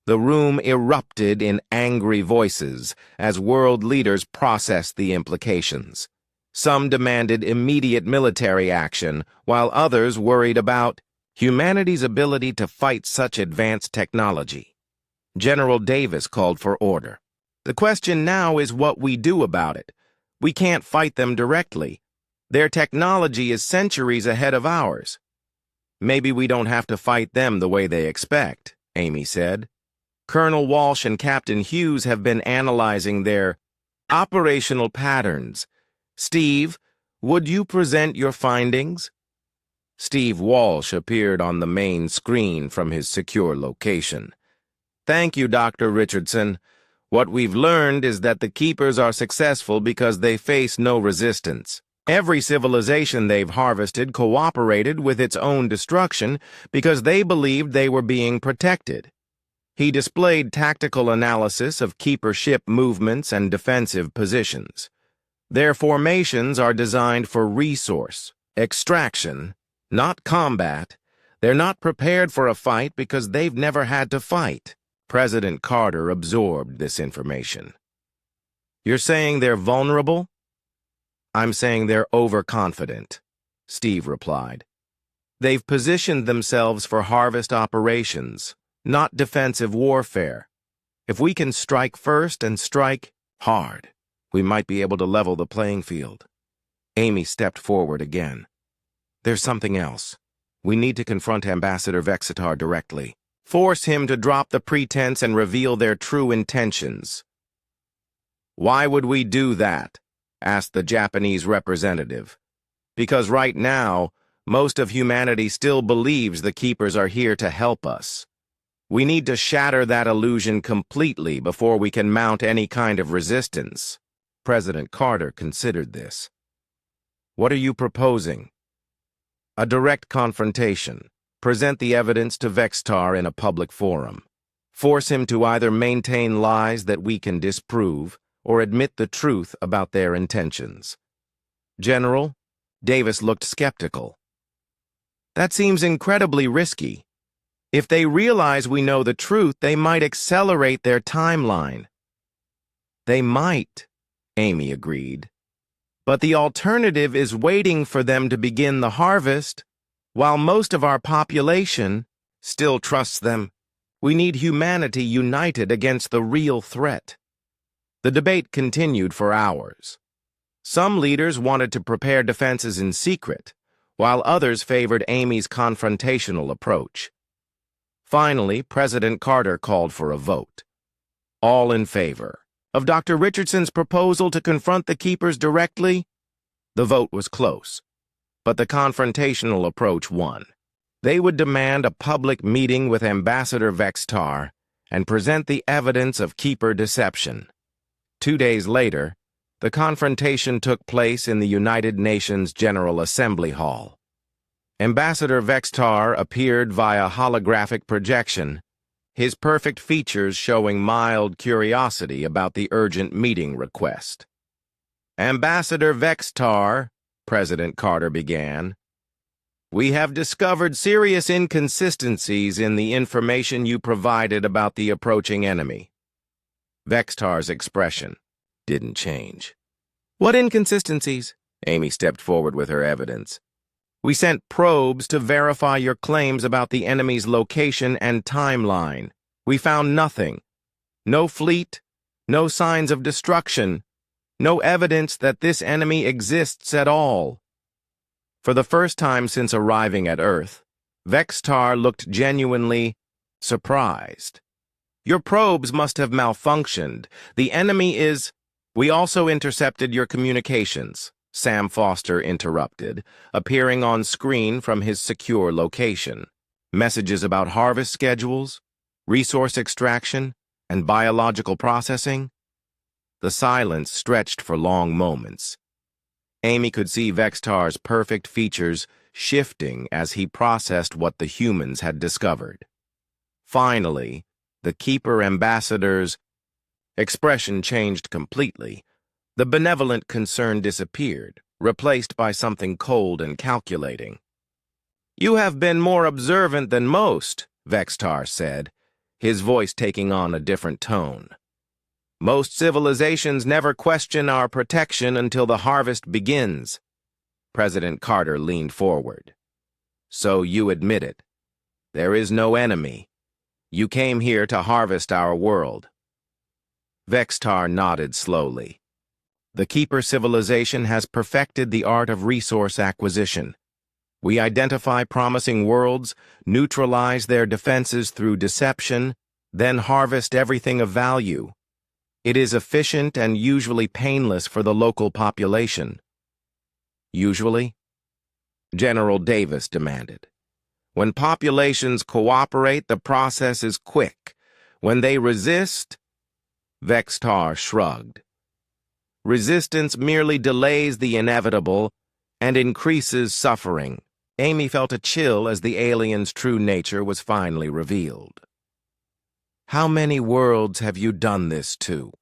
The room erupted in angry voices as world leaders processed the implications. Some demanded immediate military action, while others worried about humanity's ability to fight such advanced technology. General Davis called for order. "The question now is what we do about it. We can't fight them directly. Their technology is centuries ahead of ours." "Maybe we don't have to fight them the way they expect," Amy said. "Colonel Walsh and Captain Hughes have been analyzing their operational patterns. Steve, would you present your findings?" Steve Walsh appeared on the main screen from his secure location. "Thank you, Dr. Richardson. What we've learned is that the Keepers are successful because they face no resistance. Every civilization they've harvested cooperated with its own destruction because they believed they were being protected. He displayed tactical analysis of keeper ship movements and defensive positions. Their formations are designed for resource extraction, not combat. They're not prepared for a fight because they've never had to fight. President Carter absorbed this information. You're saying they're vulnerable? I'm saying they're overconfident, Steve replied. They've positioned themselves for harvest operations, not defensive warfare. If we can strike first and strike hard, we might be able to level the playing field. Amy stepped forward again. There's something else. We need to confront Ambassador Vexitar directly. Force him to drop the pretense and reveal their true intentions. Why would we do that? Asked the Japanese representative. Because right now, most of humanity still believes the Keepers are here to help us. We need to shatter that illusion completely before we can mount any kind of resistance. President Carter considered this. What are you proposing? A direct confrontation. Present the evidence to Vexitar in a public forum. Force him to either maintain lies that we can disprove or admit the truth about their intentions. General, Davis looked skeptical. That seems incredibly risky. If they realize we know the truth, they might accelerate their timeline. They might, Amy agreed. But the alternative is waiting for them to begin the harvest, while most of our population still trusts them. We need humanity united against the real threat. The debate continued for hours. Some leaders wanted to prepare defenses in secret, while others favored Amy's confrontational approach. Finally, President Carter called for a vote. All in favor of Dr. Richardson's proposal to confront the Keepers directly? The vote was close, but the confrontational approach won. They would demand a public meeting with Ambassador Vexitar and present the evidence of Keeper deception. 2 days later, the confrontation took place in the United Nations General Assembly Hall. Ambassador Vexitar appeared via holographic projection, his perfect features showing mild curiosity about the urgent meeting request. Ambassador Vexitar, President Carter began, we have discovered serious inconsistencies in the information you provided about the approaching enemy. Vexitar's expression didn't change. What inconsistencies? Amy stepped forward with her evidence. We sent probes to verify your claims about the enemy's location and timeline. We found nothing. No fleet, no signs of destruction, no evidence that this enemy exists at all. For the first time since arriving at Earth, Vexitar looked genuinely surprised. Your probes must have malfunctioned. The enemy is... We also intercepted your communications, Sam Foster interrupted, appearing on screen from his secure location. Messages about harvest schedules, resource extraction, and biological processing. The silence stretched for long moments. Amy could see Vexitar's perfect features shifting as he processed what the humans had discovered. Finally, the Keeper Ambassador's expression changed completely. The benevolent concern disappeared, replaced by something cold and calculating. You have been more observant than most, Vexitar said, his voice taking on a different tone. Most civilizations never question our protection until the harvest begins. President Carter leaned forward. So you admit it. There is no enemy. You came here to harvest our world. Vexitar nodded slowly. The Keeper civilization has perfected the art of resource acquisition. We identify promising worlds, neutralize their defenses through deception, then harvest everything of value. It is efficient and usually painless for the local population. Usually? General Davis demanded. When populations cooperate, the process is quick. When they resist, Vexitar shrugged. Resistance merely delays the inevitable and increases suffering. Amy felt a chill as the alien's true nature was finally revealed. How many worlds have you done this to?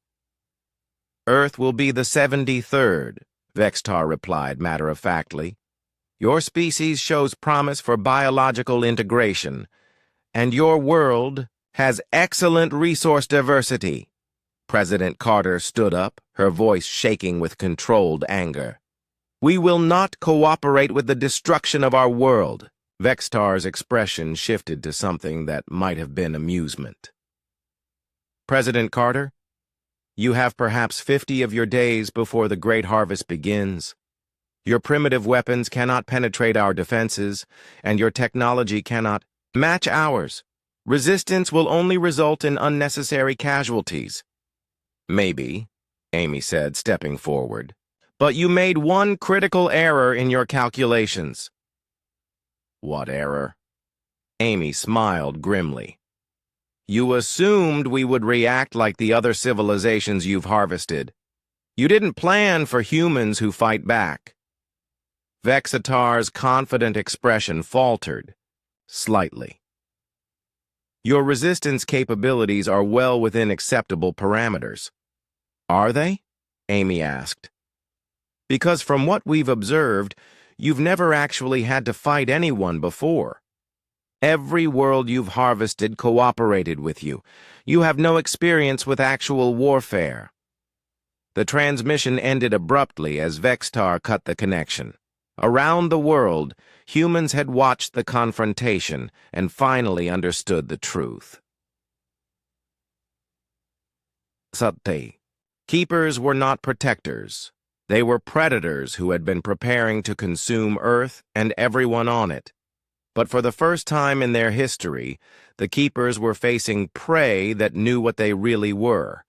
Earth will be the 73rd, Vextar replied matter-of-factly. Your species shows promise for biological integration, and your world has excellent resource diversity. President Carter stood up, her voice shaking with controlled anger. We will not cooperate with the destruction of our world. Vextar's expression shifted to something that might have been amusement. President Carter, you have perhaps 50 of your days before the great harvest begins. Your primitive weapons cannot penetrate our defenses, and your technology cannot match ours. Resistance will only result in unnecessary casualties. Maybe, Amy said, stepping forward. But you made one critical error in your calculations. What error? Amy smiled grimly. You assumed we would react like the other civilizations you've harvested. You didn't plan for humans who fight back. Vexatar's confident expression faltered, slightly. Your resistance capabilities are well within acceptable parameters. Are they? Amy asked. Because from what we've observed, you've never actually had to fight anyone before. Every world you've harvested cooperated with you. You have no experience with actual warfare. The transmission ended abruptly as Vextar cut the connection. Around the world, humans had watched the confrontation and finally understood the truth. Sati. Keepers were not protectors. They were predators who had been preparing to consume Earth and everyone on it. But for the first time in their history, the Keepers were facing prey that knew what they really were.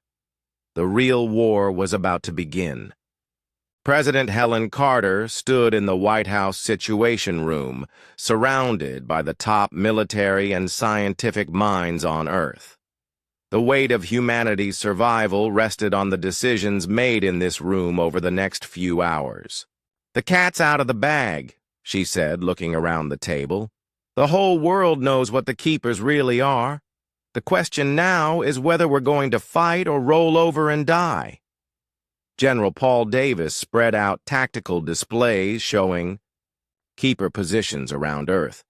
The real war was about to begin. President Helen Carter stood in the White House Situation Room, surrounded by the top military and scientific minds on Earth. The weight of humanity's survival rested on the decisions made in this room over the next few hours. The cat's out of the bag, she said, looking around the table. The whole world knows what the Keepers really are. The question now is whether we're going to fight or roll over and die. General Paul Davis spread out tactical displays showing Keeper positions around Earth.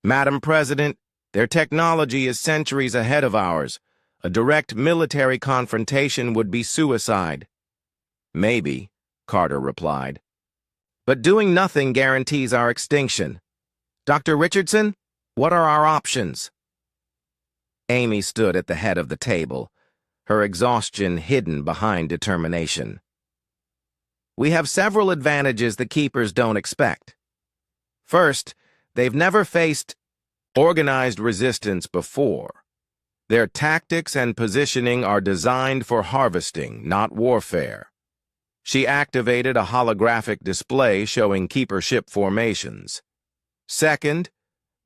Madam President, their technology is centuries ahead of ours. A direct military confrontation would be suicide. Maybe, Carter replied. But doing nothing guarantees our extinction. Dr. Richardson, what are our options? Amy stood at the head of the table, her exhaustion hidden behind determination. We have several advantages the Keepers don't expect. First, they've never faced organized resistance before. Their tactics and positioning are designed for harvesting, not warfare. She activated a holographic display showing Keeper ship formations. Second,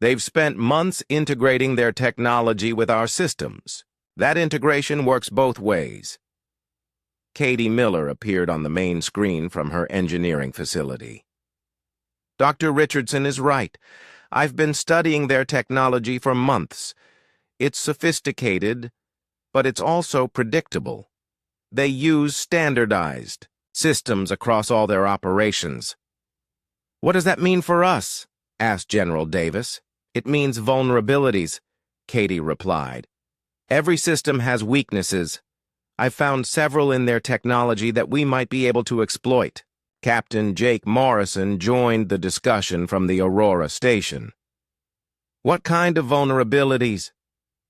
they've spent months integrating their technology with our systems. That integration works both ways. Katie Miller appeared on the main screen from her engineering facility. Dr. Richardson is right. I've been studying their technology for months. It's sophisticated, but it's also predictable. They use standardized systems across all their operations. What does that mean for us? Asked General Davis. It means vulnerabilities, Katie replied. Every system has weaknesses. I've found several in their technology that we might be able to exploit. Captain Jake Morrison joined the discussion from the Aurora station. What kind of vulnerabilities?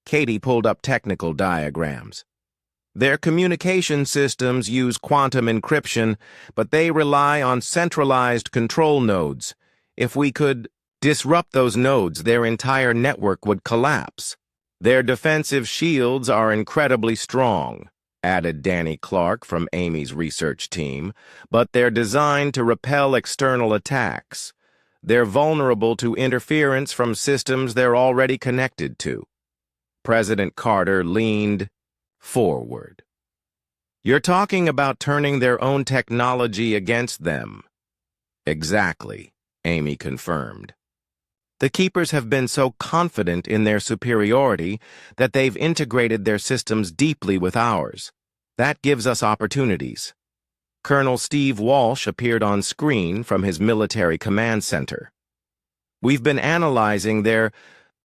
Katie pulled up technical diagrams. Their communication systems use quantum encryption, but they rely on centralized control nodes. If we could disrupt those nodes, their entire network would collapse. Their defensive shields are incredibly strong, added Danny Clark from Amy's research team, but they're designed to repel external attacks. They're vulnerable to interference from systems they're already connected to. President Carter leaned forward. You're talking about turning their own technology against them. Exactly, Amy confirmed. The Keepers have been so confident in their superiority that they've integrated their systems deeply with ours. That gives us opportunities. Colonel Steve Walsh appeared on screen from his military command center. We've been analyzing their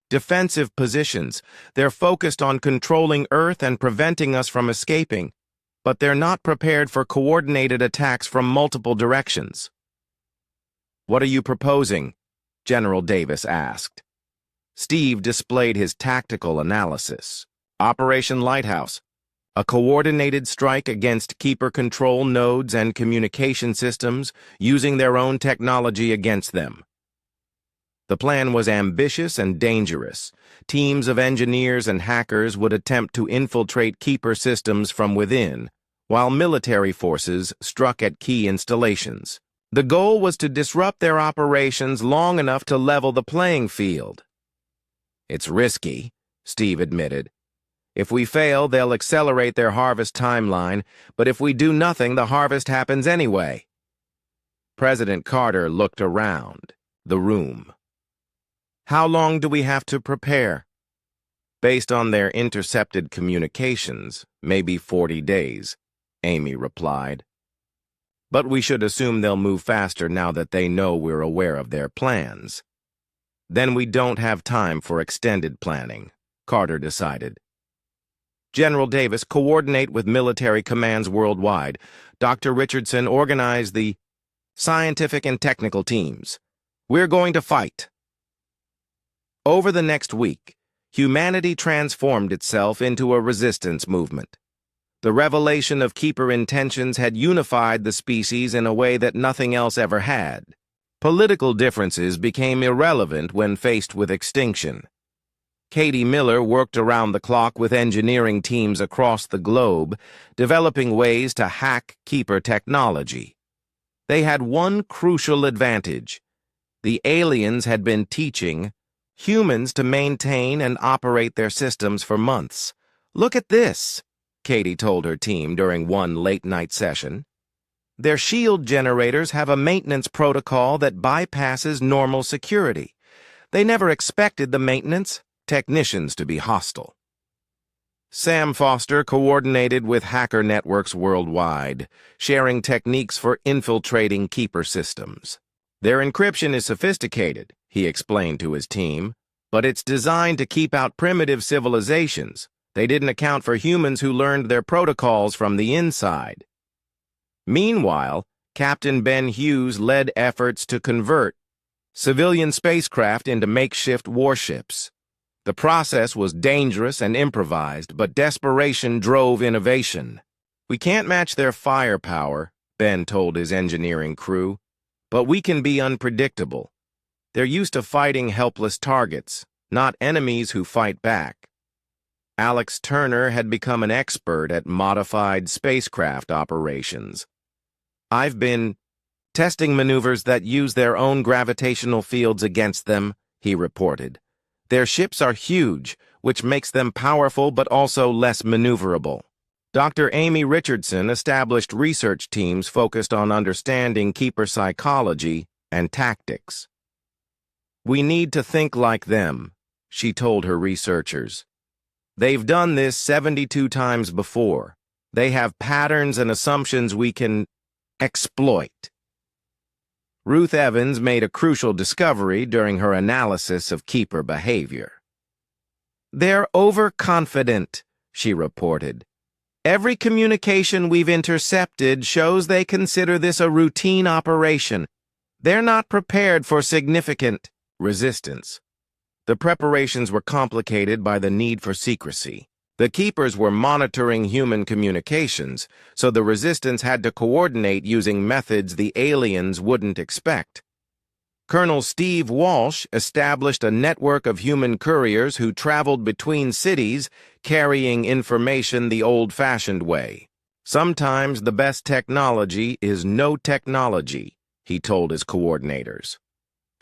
defensive positions. They're focused on controlling Earth and preventing us from escaping, but they're not prepared for coordinated attacks from multiple directions. What are you proposing? General Davis asked. Steve displayed his tactical analysis. Operation Lighthouse, a coordinated strike against Keeper control nodes and communication systems using their own technology against them. The plan was ambitious and dangerous. Teams of engineers and hackers would attempt to infiltrate Keeper systems from within, while military forces struck at key installations. The goal was to disrupt their operations long enough to level the playing field. It's risky, Steve admitted. If we fail, they'll accelerate their harvest timeline, but if we do nothing, the harvest happens anyway. President Carter looked around the room. How long do we have to prepare? Based on their intercepted communications, maybe 40 days, Amy replied. But we should assume they'll move faster now that they know we're aware of their plans. Then we don't have time for extended planning, Carter decided. General Davis, coordinate with military commands worldwide. Dr. Richardson, organize the scientific and technical teams. We're going to fight. Over the next week, humanity transformed itself into a resistance movement. The revelation of Keeper intentions had unified the species in a way that nothing else ever had. Political differences became irrelevant when faced with extinction. Katie Miller worked around the clock with engineering teams across the globe, developing ways to hack Keeper technology. They had one crucial advantage. The aliens had been teaching humans to maintain and operate their systems for months. Look at this, Katie told her team during one late-night session. Their shield generators have a maintenance protocol that bypasses normal security. They never expected the maintenance technicians to be hostile. Sam Foster coordinated with hacker networks worldwide, sharing techniques for infiltrating Keeper systems. Their encryption is sophisticated, he explained to his team, but it's designed to keep out primitive civilizations. They didn't account for humans who learned their protocols from the inside. Meanwhile, Captain Ben Hughes led efforts to convert civilian spacecraft into makeshift warships. The process was dangerous and improvised, but desperation drove innovation. We can't match their firepower, Ben told his engineering crew, but we can be unpredictable. They're used to fighting helpless targets, not enemies who fight back. Alex Turner had become an expert at modified spacecraft operations. I've been testing maneuvers that use their own gravitational fields against them, he reported. Their ships are huge, which makes them powerful but also less maneuverable. Dr. Amy Richardson established research teams focused on understanding Keeper psychology and tactics. We need to think like them, she told her researchers. They've done this 72 times before. They have patterns and assumptions we can exploit. Ruth Evans made a crucial discovery during her analysis of Keeper behavior. They're overconfident, she reported. Every communication we've intercepted shows they consider this a routine operation. They're not prepared for significant resistance. The preparations were complicated by the need for secrecy. The Keepers were monitoring human communications, so the resistance had to coordinate using methods the aliens wouldn't expect. Colonel Steve Walsh established a network of human couriers who traveled between cities, carrying information the old-fashioned way. Sometimes the best technology is no technology, he told his coordinators.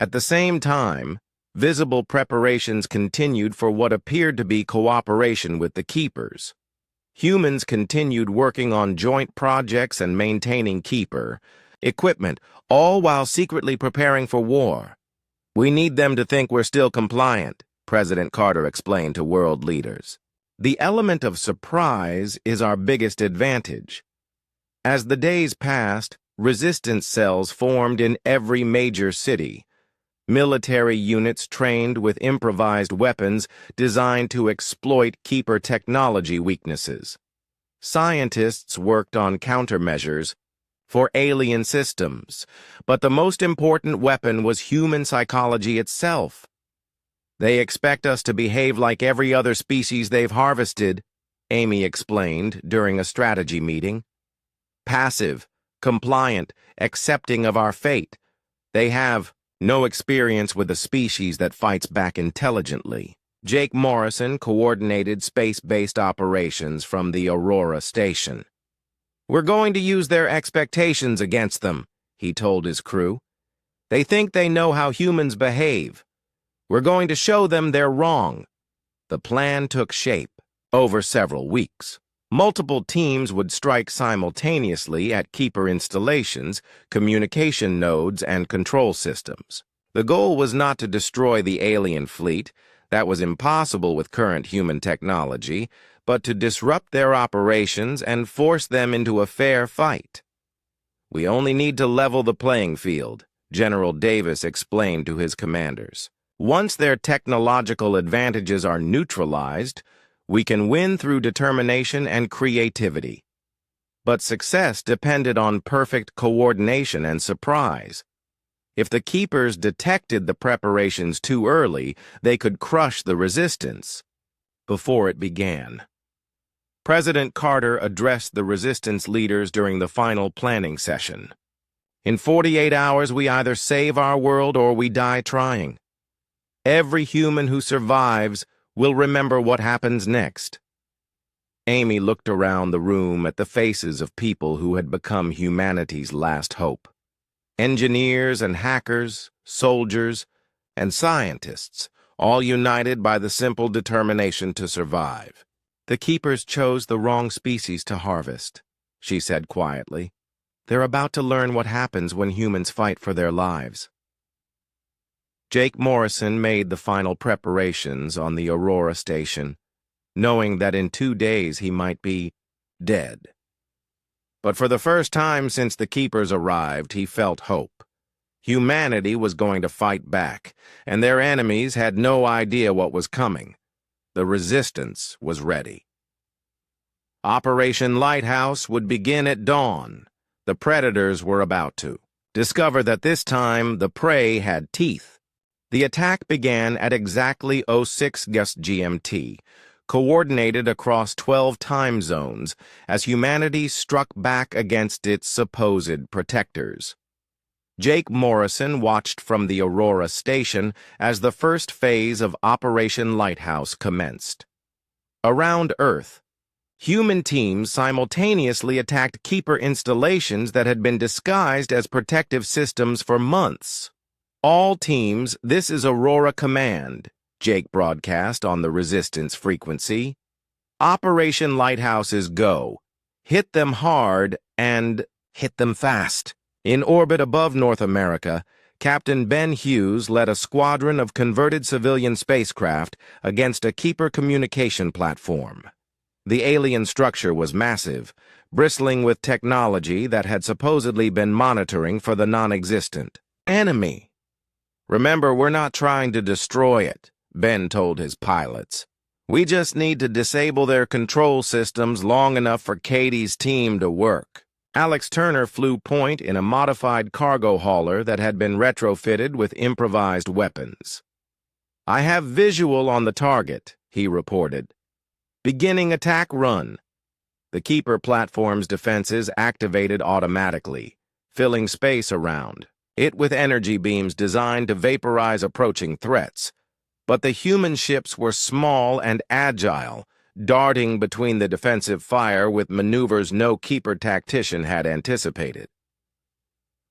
At the same time, visible preparations continued for what appeared to be cooperation with the Keepers. Humans continued working on joint projects and maintaining Keeper equipment, all while secretly preparing for war. "We need them to think we're still compliant," President Carter explained to world leaders. "The element of surprise is our biggest advantage." As the days passed, resistance cells formed in every major city. Military units trained with improvised weapons designed to exploit Keeper technology weaknesses. Scientists worked on countermeasures for alien systems, but the most important weapon was human psychology itself. "They expect us to behave like every other species they've harvested," Amy explained during a strategy meeting. "Passive, compliant, accepting of our fate. They have no experience with a species that fights back intelligently." Jake Morrison coordinated space-based operations from the Aurora station. "We're going to use their expectations against them," he told his crew. "They think they know how humans behave. We're going to show them they're wrong." The plan took shape over several weeks. Multiple teams would strike simultaneously at Keeper installations, communication nodes, and control systems. The goal was not to destroy the alien fleet, that was impossible with current human technology, but to disrupt their operations and force them into a fair fight. "We only need to level the playing field," General Davis explained to his commanders. "Once their technological advantages are neutralized, we can win through determination and creativity." But success depended on perfect coordination and surprise. If the Keepers detected the preparations too early, they could crush the resistance before it began. President Carter addressed the resistance leaders during the final planning session. "In 48 hours, we either save our world or we die trying. Every human who survives will remember what happens next." Amy looked around the room at the faces of people who had become humanity's last hope. Engineers and hackers, soldiers, and scientists, all united by the simple determination to survive. "The Keepers chose the wrong species to harvest," she said quietly. "They're about to learn what happens when humans fight for their lives." Jake Morrison made the final preparations on the Aurora station, knowing that in 2 days he might be dead. But for the first time since the Keepers arrived, he felt hope. Humanity was going to fight back, and their enemies had no idea what was coming. The resistance was ready. Operation Lighthouse would begin at dawn. The predators were about to discover that this time the prey had teeth. The attack began at exactly 06 GMT, coordinated across 12 time zones as humanity struck back against its supposed protectors. Jake Morrison watched from the Aurora station as the first phase of Operation Lighthouse commenced. Around Earth, human teams simultaneously attacked Keeper installations that had been disguised as protective systems for months. "All teams, this is Aurora Command," Jake broadcast on the Resistance frequency. "Operation Lighthouse is go. Hit them hard and hit them fast." In orbit above North America, Captain Ben Hughes led a squadron of converted civilian spacecraft against a Keeper communication platform. The alien structure was massive, bristling with technology that had supposedly been monitoring for the non-existent enemy. "Remember, we're not trying to destroy it," Ben told his pilots. "We just need to disable their control systems long enough for Katie's team to work." Alex Turner flew point in a modified cargo hauler that had been retrofitted with improvised weapons. "I have visual on the target," he reported. "Beginning attack run." The Keeper platform's defenses activated automatically, filling space around it with energy beams designed to vaporize approaching threats. But the human ships were small and agile, darting between the defensive fire with maneuvers no Keeper tactician had anticipated.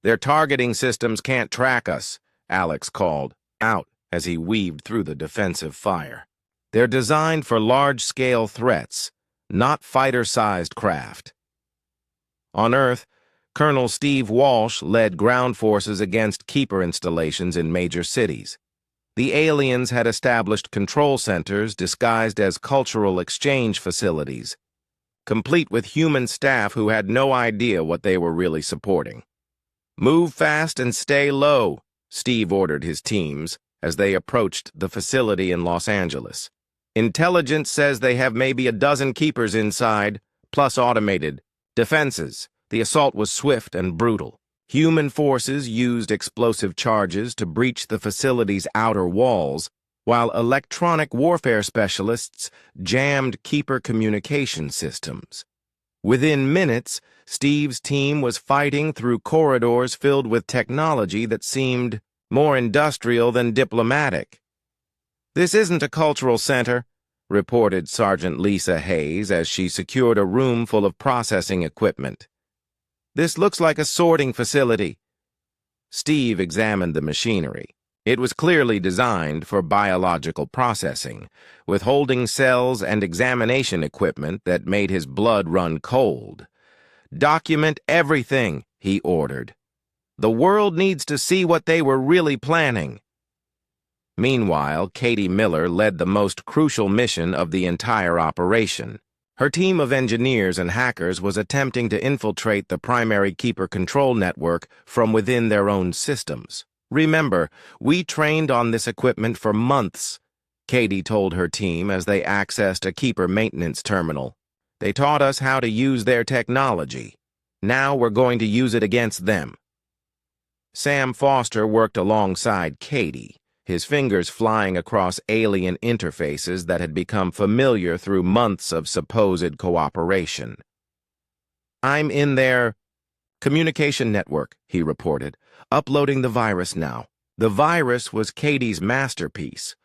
"Their targeting systems can't track us," Alex called out as he weaved through the defensive fire. "They're designed for large-scale threats, not fighter-sized craft. On Earth, Colonel Steve Walsh led ground forces against Keeper installations in major cities. The aliens had established control centers disguised as cultural exchange facilities, complete with human staff who had no idea what they were really supporting. "Move fast and stay low," Steve ordered his teams as they approached the facility in Los Angeles. "Intelligence says they have maybe a dozen keepers inside, plus automated defenses." The assault was swift and brutal. Human forces used explosive charges to breach the facility's outer walls, while electronic warfare specialists jammed Keeper communication systems. Within minutes, Steve's team was fighting through corridors filled with technology that seemed more industrial than diplomatic. "This isn't a cultural center," reported Sergeant Lisa Hayes as she secured a room full of processing equipment. "This looks like a sorting facility." Steve examined the machinery. It was clearly designed for biological processing, with holding cells and examination equipment that made his blood run cold. "Document everything," he ordered. "The world needs to see what they were really planning." Meanwhile, Katie Miller led the most crucial mission of the entire operation. Her team of engineers and hackers was attempting to infiltrate the primary Keeper control network from within their own systems. "Remember, we trained on this equipment for months," Katie told her team as they accessed a Keeper maintenance terminal. "They taught us how to use their technology. Now we're going to use it against them." Sam Foster worked alongside Katie, his fingers flying across alien interfaces that had become familiar through months of supposed cooperation. "I'm in their communication network," he reported, "uploading the virus now." The virus was Katie's masterpiece,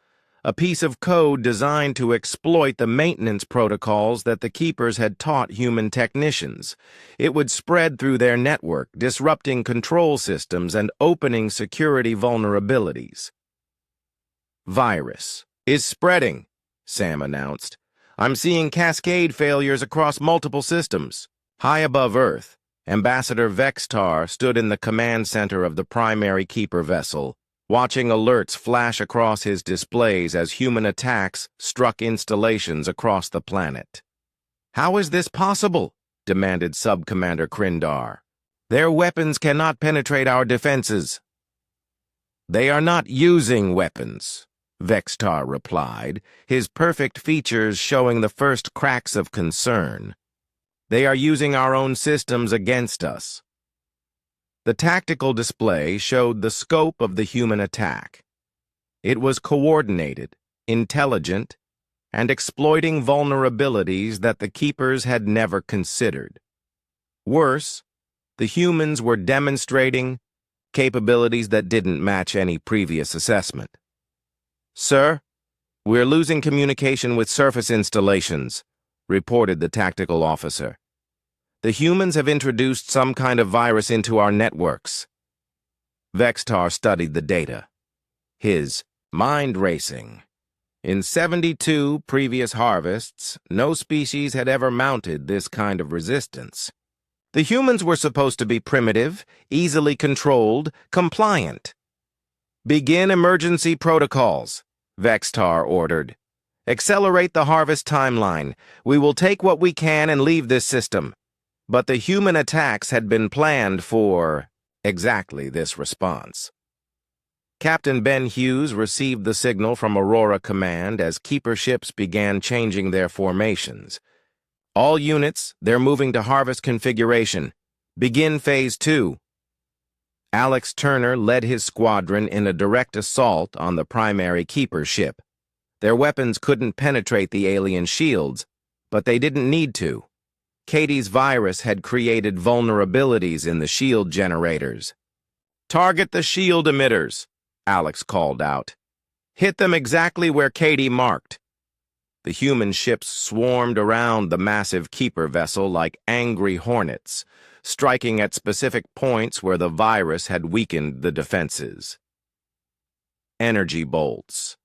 a piece of code designed to exploit the maintenance protocols that the Keepers had taught human technicians. It would spread through their network, disrupting control systems and opening security vulnerabilities. "Virus is spreading," Sam announced. "I'm seeing cascade failures across multiple systems." High above Earth, Ambassador Vextar stood in the command center of the primary Keeper vessel, watching alerts flash across his displays as human attacks struck installations across the planet. "How is this possible?" demanded Sub-Commander Krindar. "Their weapons cannot penetrate our defenses." "They are not using weapons," Vextar replied, his perfect features showing the first cracks of concern. "They are using our own systems against us." The tactical display showed the scope of the human attack. It was coordinated, intelligent, and exploiting vulnerabilities that the Keepers had never considered. Worse, the humans were demonstrating capabilities that didn't match any previous assessment. "Sir, we're losing communication with surface installations," reported the tactical officer. "The humans have introduced some kind of virus into our networks." Vextar studied the data, his mind racing. In 72 previous harvests, no species had ever mounted this kind of resistance. The humans were supposed to be primitive, easily controlled, compliant. "Begin emergency protocols," Vextar ordered. "Accelerate the harvest timeline. We will take what we can and leave this system." But the human attacks had been planned for exactly this response. Captain Ben Hughes received the signal from Aurora Command as Keeper ships began changing their formations. "All units, they're moving to harvest configuration. Begin Phase 2. Alex Turner led his squadron in a direct assault on the primary Keeper ship. Their weapons couldn't penetrate the alien shields, but they didn't need to. Katie's virus had created vulnerabilities in the shield generators. "Target the shield emitters," Alex called out. "Hit them exactly where Katie marked." The human ships swarmed around the massive Keeper vessel like angry hornets, striking at specific points where the virus had weakened the defenses. Energy bolts.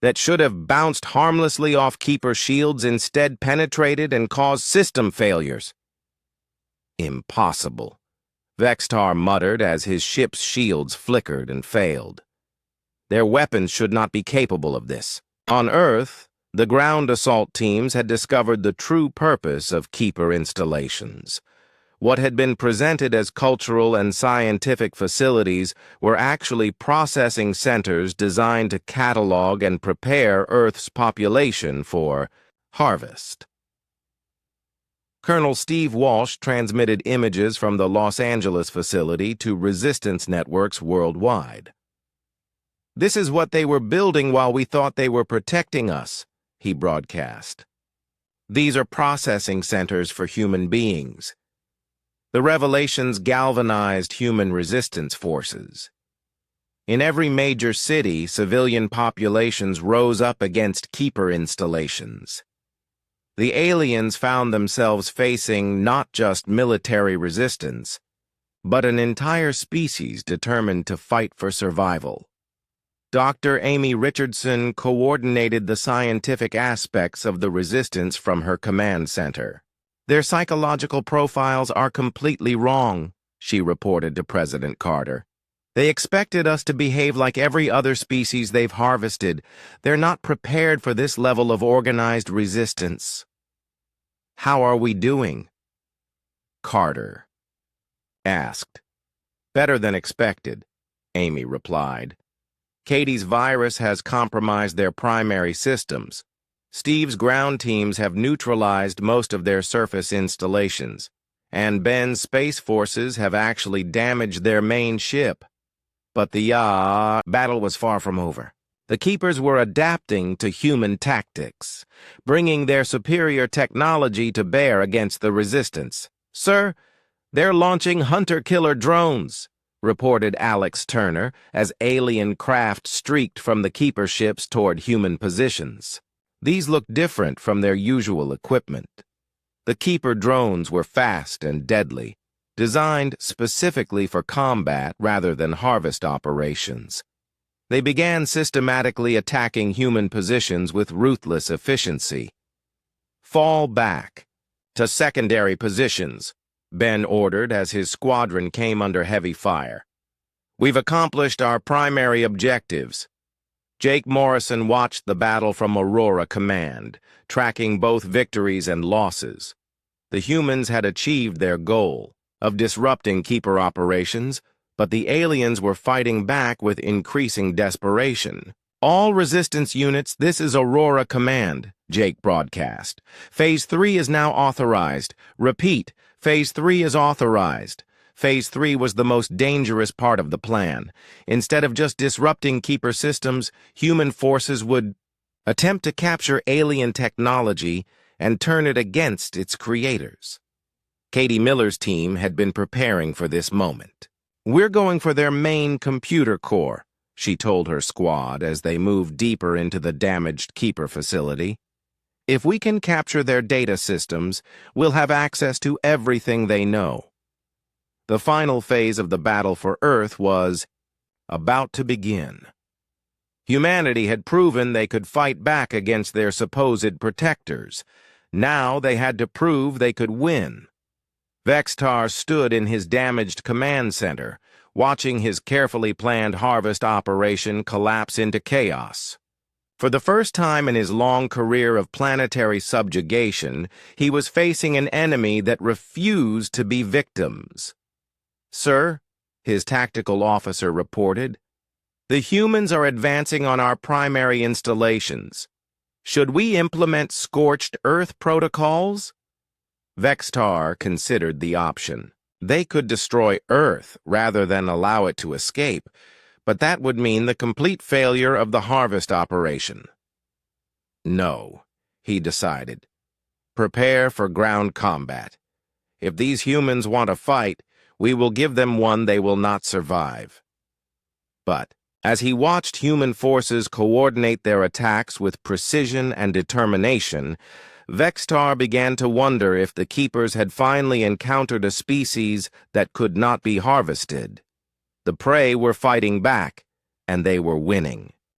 that should have bounced harmlessly off Keeper shields instead penetrated and caused system failures. Impossible, Vextar muttered as his ship's shields flickered and failed. Their weapons should not be capable of this. On Earth, the ground assault teams had discovered the true purpose of Keeper installations. What had been presented as cultural and scientific facilities were actually processing centers designed to catalog and prepare Earth's population for harvest. Colonel Steve Walsh transmitted images from the Los Angeles facility to resistance networks worldwide. "This is what they were building while we thought they were protecting us," he broadcast. "These are processing centers for human beings." The revelations galvanized human resistance forces. In every major city, civilian populations rose up against Keeper installations. The aliens found themselves facing not just military resistance, but an entire species determined to fight for survival. Dr. Amy Richardson coordinated the scientific aspects of the resistance from her command center. "Their psychological profiles are completely wrong," she reported to President Carter. "They expected us to behave like every other species they've harvested. They're not prepared for this level of organized resistance." "How are we doing?" Carter asked. "Better than expected," Amy replied. "Katie's virus has compromised their primary systems. Steve's ground teams have neutralized most of their surface installations, and Ben's space forces have actually damaged their main ship. But the battle was far from over. The Keepers were adapting to human tactics, bringing their superior technology to bear against the resistance. Sir, they're launching hunter-killer drones," reported Alex Turner as alien craft streaked from the Keeper ships toward human positions. These looked different from their usual equipment. The Keeper drones were fast and deadly, designed specifically for combat rather than harvest operations. They began systematically attacking human positions with ruthless efficiency. "Fall back to secondary positions," Ben ordered as his squadron came under heavy fire. "We've accomplished our primary objectives." Jake Morrison watched the battle from Aurora Command, tracking both victories and losses. The humans had achieved their goal of disrupting Keeper operations, but the aliens were fighting back with increasing desperation. "All resistance units, this is Aurora Command," Jake broadcast. "Phase 3 is now authorized. Repeat, Phase 3 is authorized." Phase 3 was the most dangerous part of the plan. Instead of just disrupting Keeper systems, human forces would attempt to capture alien technology and turn it against its creators. Katie Miller's team had been preparing for this moment. "We're going for their main computer core," she told her squad as they moved deeper into the damaged Keeper facility. "If we can capture their data systems, we'll have access to everything they know." The final phase of the battle for Earth was about to begin. Humanity had proven they could fight back against their supposed protectors. Now they had to prove they could win. Vextar stood in his damaged command center, watching his carefully planned harvest operation collapse into chaos. For the first time in his long career of planetary subjugation, he was facing an enemy that refused to be victims. "Sir," his tactical officer reported, "the humans are advancing on our primary installations. Should we implement scorched Earth protocols?" Vextar considered the option. They could destroy Earth rather than allow it to escape, but that would mean the complete failure of the harvest operation. "No," he decided. "Prepare for ground combat. If these humans want a fight, we will give them one they will not survive." But as he watched human forces coordinate their attacks with precision and determination, Vextar began to wonder if the Keepers had finally encountered a species that could not be harvested. The prey were fighting back, and they were winning.